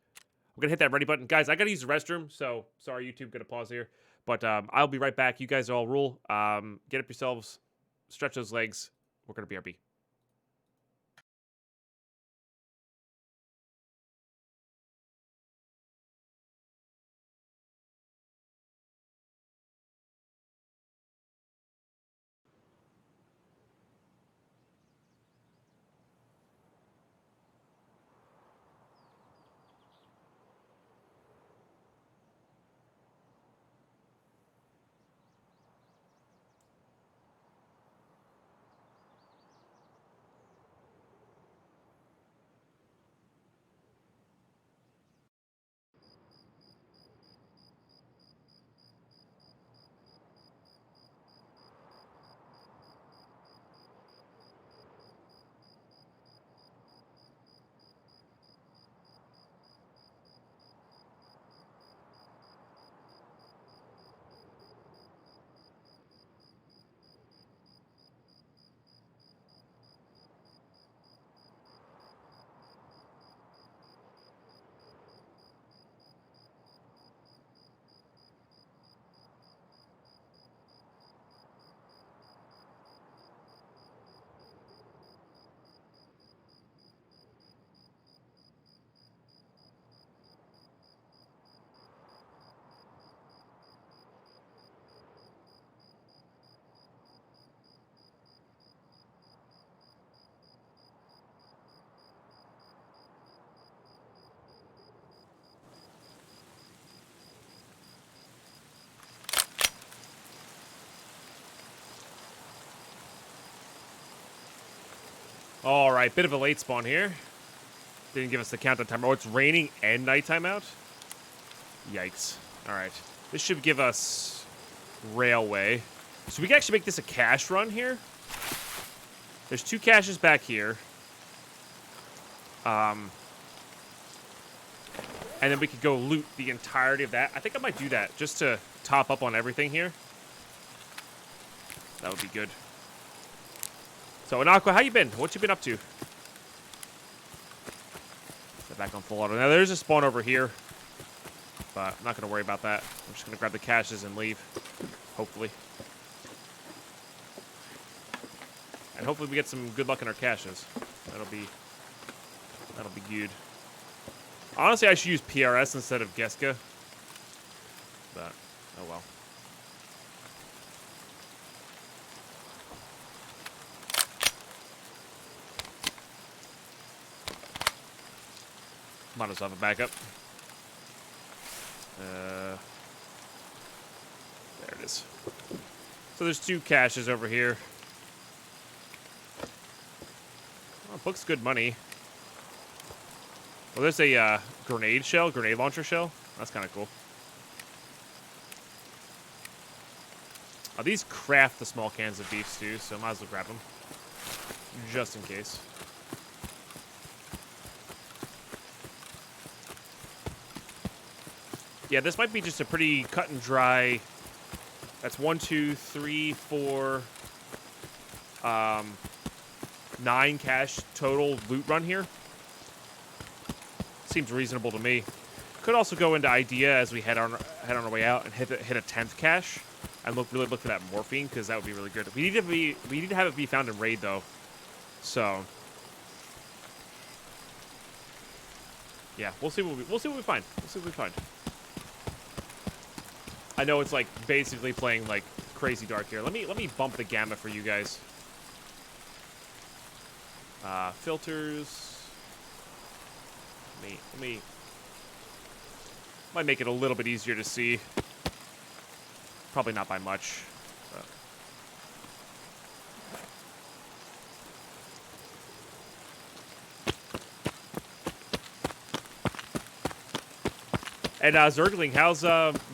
We're going to hit that ready button. Guys, I got to use the restroom, so sorry, YouTube, going to pause here. But I'll be right back. You guys all rule. Get up yourselves. Stretch those legs. We're going to BRB. All right, bit of a late spawn here. Didn't give us the countdown timer. Oh, it's raining and nighttime out? Yikes. All right. This should give us railway. So we can actually make this a cash run here. There's 2 caches back here. And then we could go loot the entirety of that. I think I might do that just to top up on everything here. That would be good. So, Inaqua, how you been? What you been up to? Set back on full auto. Now, there's a spawn over here. But I'm not going to worry about that. I'm just going to grab the caches and leave. Hopefully. And hopefully we get some good luck in our caches. That'll be good. Honestly, I should use PRS instead of Geska. But, oh well. Might as well have a backup. There it is. So there's 2 caches over here. Oh, book's good money. Well, there's a grenade launcher shell. That's kind of cool. These craft the small cans of beef stew, so I might as well grab them. just in case. Yeah, this might be just a pretty cut and dry. That's 1, 2, 3, 4, 9 cash total loot run here. Seems reasonable to me. Could also go into idea as we head on our way out and hit a 10th cache, and really look for that morphine, because that would be really good. We need to have it be found in raid though. So yeah, we'll see what we find. We'll see what we find. I know it's like basically playing like crazy dark here. Let me bump the gamma for you guys. Filters. Let me might make it a little bit easier to see. Probably not by much. But. And Zergling, how's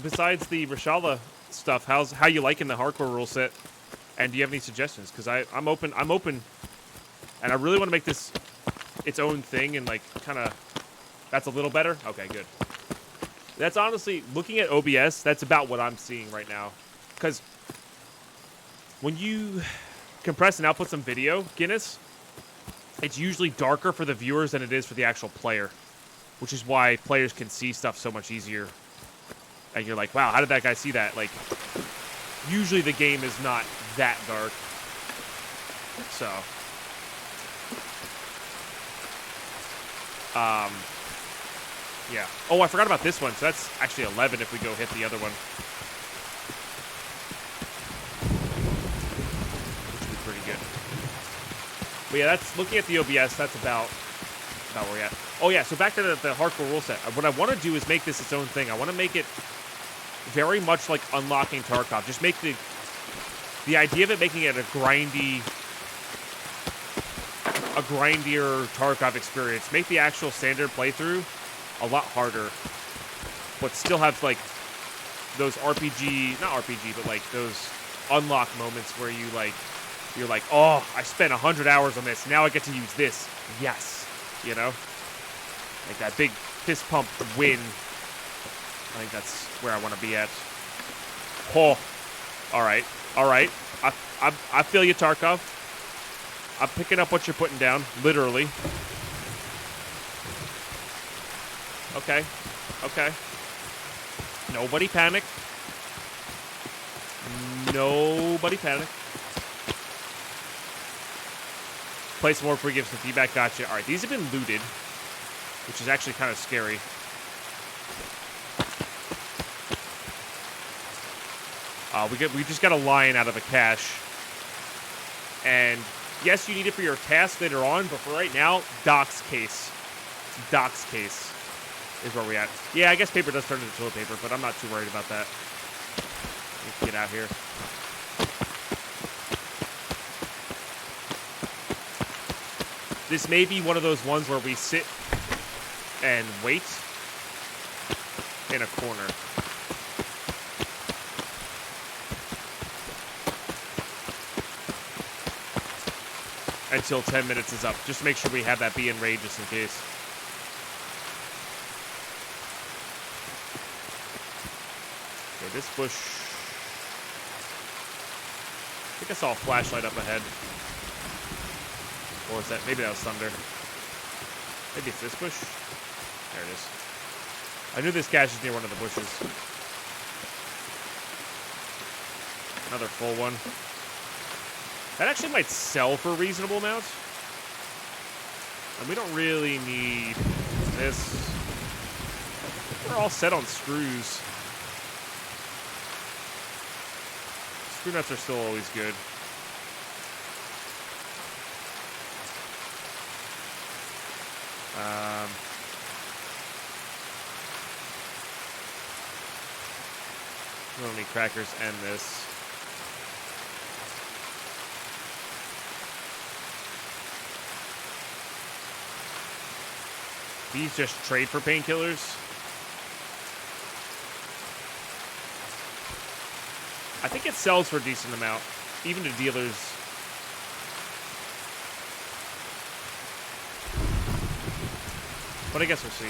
besides the Rashala stuff, how you liking the hardcore rule set? And do you have any suggestions? Because I'm open, and I really want to make this its own thing and like kind of. That's a little better. Okay, good. That's honestly, looking at OBS, that's about what I'm seeing right now. Because when you compress and output some video, Guinness, it's usually darker for the viewers than it is for the actual player. Which is why players can see stuff so much easier. And you're like, wow, how did that guy see that? Like, usually the game is not that dark. So. Yeah. Oh, I forgot about this one. So that's actually 11 if we go hit the other one. Which would be pretty good. But yeah, that's looking at the OBS. That's about where we're at. Oh yeah. So back to the hardcore rule set. What I want to do is make this its own thing. I want to make it very much like unlocking Tarkov. Just make the idea of it making it a grindier Tarkov experience. Make the actual standard playthrough a lot harder, but still have like those not RPG, but like those unlock moments where you're like, oh, I spent 100 hours on this. Now I get to use this. Yes, you know, like that big fist pump win. I think that's where I want to be at. Oh, all right. I feel you, Tarkov. I'm picking up what you're putting down, literally. Okay. Nobody panic. Play some more before we give some feedback. Gotcha. All right, these have been looted, which is actually kind of scary. We just got a lion out of a cache. And yes, you need it for your task later on, but for right now, Doc's case. Doc's case is where we're at. Yeah, I guess paper does turn into toilet paper, but I'm not too worried about that. Let's get out here. This may be one of those ones where we sit and wait in a corner. Until 10 minutes is up. Just make sure we have that be in raid just in case. Okay, this bush. I think I saw a flashlight up ahead. Or was that? Maybe that was thunder. Maybe it's this bush. There it is. I knew this cache is near one of the bushes. Another full one. That actually might sell for a reasonable amount. And we don't really need this. We're all set on screws. Screw nuts are still always good. We don't need crackers and this. These just trade for painkillers. I think it sells for a decent amount, even to dealers. But I guess we'll see.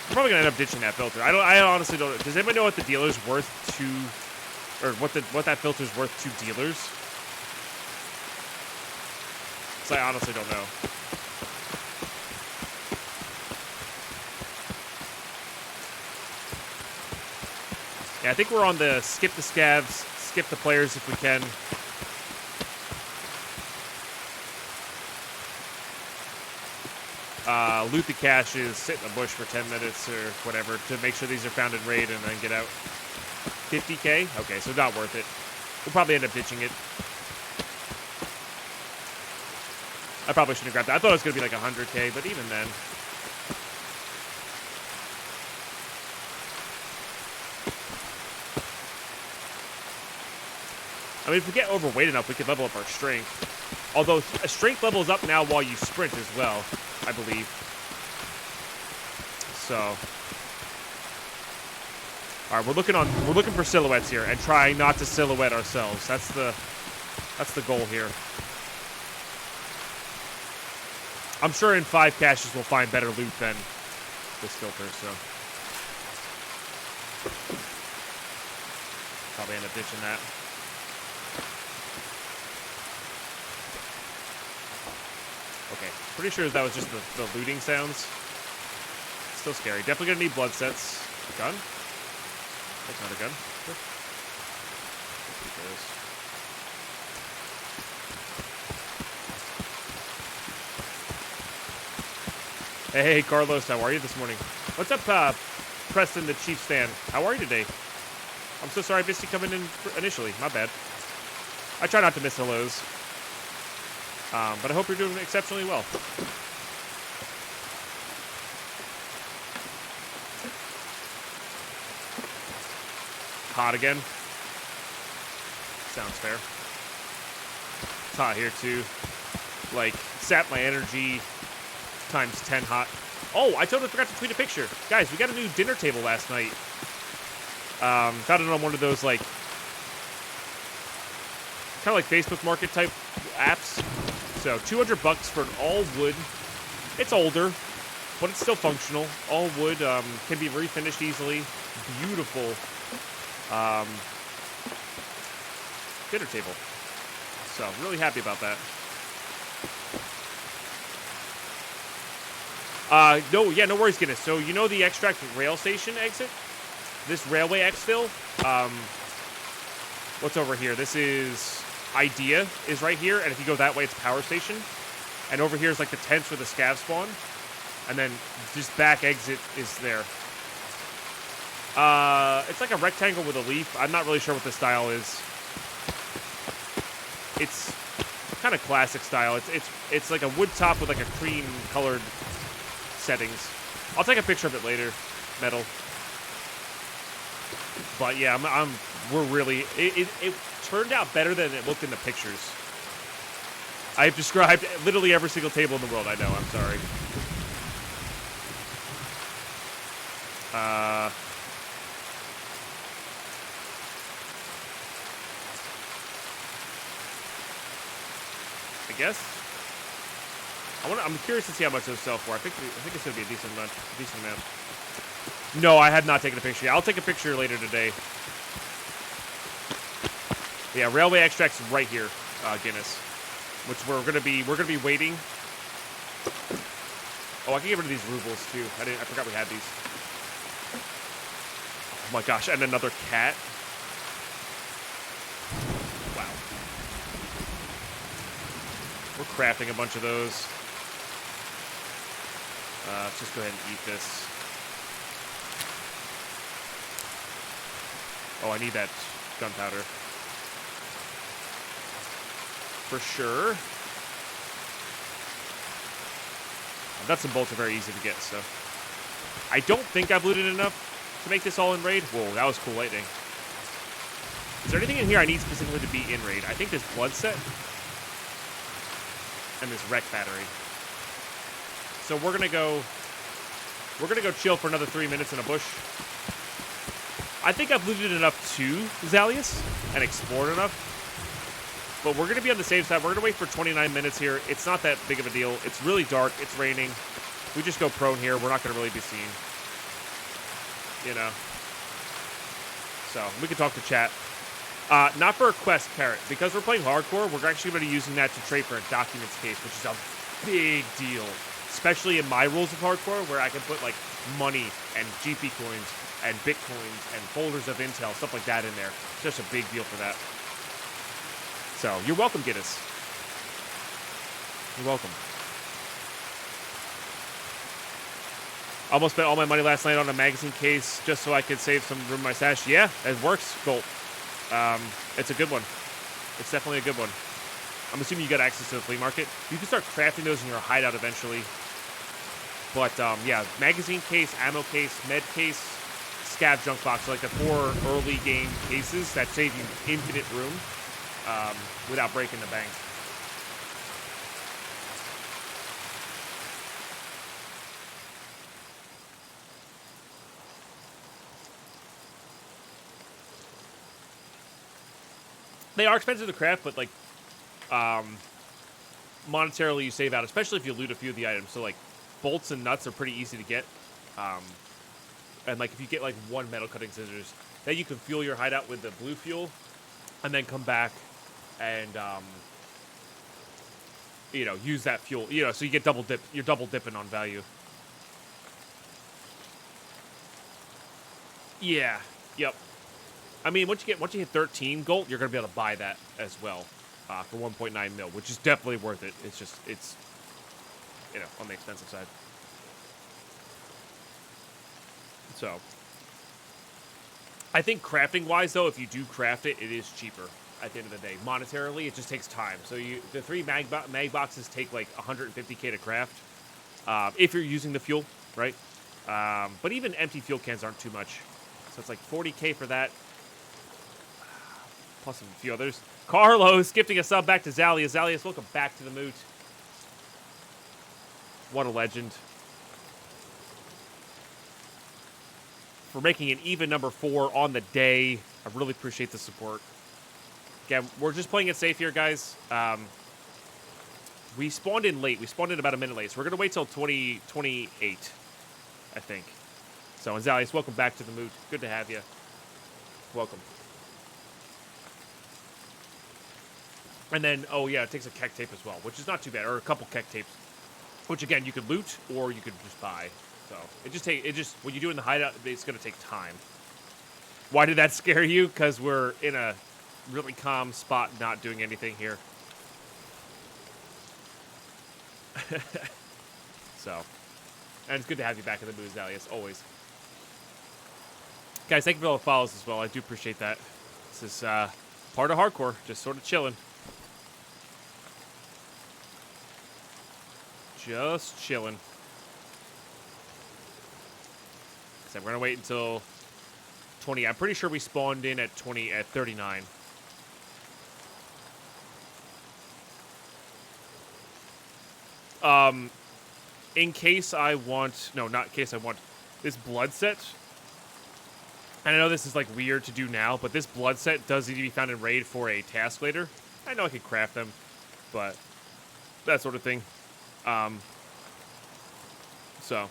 I'm probably gonna end up ditching that filter. I honestly don't. Does anybody know what the dealer's worth to, or what that filter's worth to dealers? Because I honestly don't know. Yeah, I think we're on the skip the scavs, skip the players if we can. Loot the caches, sit in the bush for 10 minutes or whatever to make sure these are found in raid and then get out. 50k? Okay, so not worth it. We'll probably end up ditching it. I probably shouldn't have grabbed that. I thought it was going to be like 100k, but even then. I mean, if we get overweight enough, we could level up our strength. Although, a strength level is up now while you sprint as well, I believe. So, all right, we're looking for silhouettes here and trying not to silhouette ourselves. That's the goal here. I'm sure in 5 caches we'll find better loot than this filter. So, probably end up ditching that. Okay, pretty sure that was just the looting sounds. Still scary. Definitely gonna need blood sets. Gun? That's not a gun. Sure. Hey, Carlos, how are you this morning? What's up, Preston, the Chief Stan? How are you today? I'm so sorry I missed you coming in initially. My bad. I try not to miss hellos. But I hope you're doing exceptionally well. Hot again. Sounds fair. It's hot here too. Like, sap my energy times 10 hot. Oh, I totally forgot to tweet a picture. Guys, we got a new dinner table last night. Found it on one of those, like, kind of like Facebook Market type apps. So, $200 for an all wood. It's older, but it's still functional. All wood, can be refinished easily. Beautiful dinner table. So, really happy about that. No worries, Guinness. So, you know the Extract rail station exit? This railway exfil? What's over here? This is Idea is right here, and if you go that way, it's Power Station. And over here is like the tents where the scav spawn. And then just back exit is there. It's like a rectangle with a leaf. I'm not really sure what the style is. It's kind of classic style. It's like a wood top with like a cream colored settings. I'll take a picture of it later. Metal. But yeah, we're really it turned out better than it looked in the pictures. I've described literally every single table in the world. I know. I'm sorry. I guess. I'm curious to see how much those sell for. I think it's gonna be a decent amount. No, I had not taken a picture yet. I'll take a picture later today. Yeah, railway extracts right here, Guinness, which we're gonna be waiting. Oh, I can get rid of these rubles too. I forgot we had these. Oh my gosh, and another cat. Wow. We're crafting a bunch of those. Let's just go ahead and eat this. Oh, I need that gunpowder. For sure. Nuts and bolts are very easy to get, so. I don't think I've looted enough to make this all in raid. Whoa, that was cool lightning. Is there anything in here I need specifically to be in raid? I think this blood set and this wreck battery. So we're gonna go chill for another 3 minutes in a bush. I think I've looted enough to Zalius and explored enough But we're going to be on the safe side. We're going to wait for 29 minutes here. It's not that big of a deal. It's really dark. It's raining. We just go prone here. We're not going to really be seen. You know. So, we can talk to chat. Not for a quest, Carrot. Because we're playing hardcore, we're actually going to be using that to trade for a documents case, which is a big deal. Especially in my rules of hardcore, where I can put, like, money and GP coins and Bitcoins and folders of intel, stuff like that in there. It's just a big deal for that. So, you're welcome, Giddis. You're welcome. Almost spent all my money last night on a magazine case just so I could save some room in my stash. Yeah, it works, Colt. It's a good one. It's definitely a good one. I'm assuming you got access to the flea market. You can start crafting those in your hideout eventually. But, yeah, magazine case, ammo case, med case, scav junk box, like the 4 early game cases that save you infinite room without breaking the bank. They are expensive to craft, but, like, monetarily you save out, especially if you loot a few of the items. So, like, bolts and nuts are pretty easy to get. And, like, if you get, like, 1 metal cutting scissors, then you can fuel your hideout with the blue fuel, and then come back and, you know, use that fuel. You know, so you get double dip. You're double dipping on value. Yeah. Yep. I mean, once you hit 13 gold, you're gonna be able to buy that as well for 1.9 mil, which is definitely worth it. It's just you know, on the expensive side. So, I think crafting wise though, if you do craft it, it is cheaper at the end of the day. Monetarily, it just takes time. So the 3 mag boxes take like 150k to craft if you're using the fuel, right? But even empty fuel cans aren't too much. So it's like 40k for that. Plus a few others. Carlos gifting a sub back to Zalius. Zalius, welcome back to the moot. What a legend. For making an even number 4 on the day. I really appreciate the support. Again, we're just playing it safe here, guys. We spawned in late. We spawned in about a minute late. So we're going to wait till 2028, I think. So, and Zalius, welcome back to the moot. Good to have you. Welcome. And then, oh yeah, it takes a kek tape as well, which is not too bad, or a couple kek tapes, which again you could loot or you could just buy. So it just when you do it in the hideout, it's gonna take time. Why did that scare you? Because we're in a really calm spot, not doing anything here. So, and it's good to have you back in the mood, Zalius, always. Guys, thank you for all the follows as well. I do appreciate that. This is part of hardcore, just sort of chilling. Just chilling. So we're gonna wait until 20. I'm pretty sure we spawned in at 39. In case I want, no, not in case I want this blood set. And I know this is like weird to do now, but this blood set does need to be found in raid for a task later. I know I could craft them, but that sort of thing. So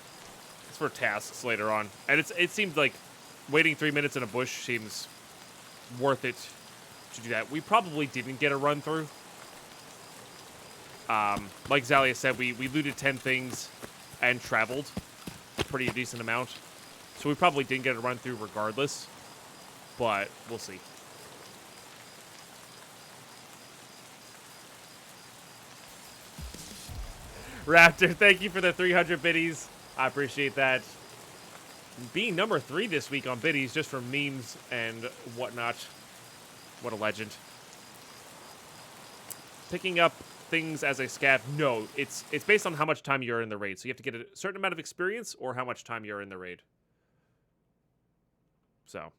it's for tasks later on, and it seems like waiting 3 minutes in a bush seems worth it to do that. We probably didn't get a run through. Like Zalia said, we looted 10 things and traveled a pretty decent amount, so we probably didn't get a run through regardless. But we'll see. Raptor, thank you for the 300 biddies. I appreciate that. Being number 3 this week on biddies just from memes and whatnot. What a legend. Picking up things as a scav. No, it's based on how much time you're in the raid. So you have to get a certain amount of experience or how much time you're in the raid. So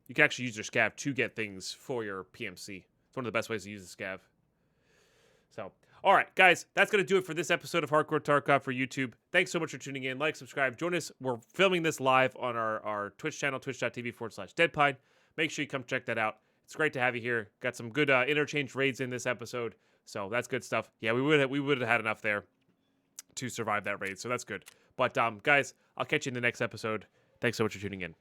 you can actually use your scav to get things for your PMC. It's one of the best ways to use the scav. So, all right, guys, that's going to do it for this episode of Hardcore Tarkov for YouTube. Thanks so much for tuning in. Like, subscribe, join us. We're filming this live on our Twitch channel, twitch.tv/Deadpine. Make sure you come check that out. It's great to have you here. Got some good interchange raids in this episode, so that's good stuff. Yeah, we would have had enough there to survive that raid, so that's good. But guys, I'll catch you in the next episode. Thanks so much for tuning in.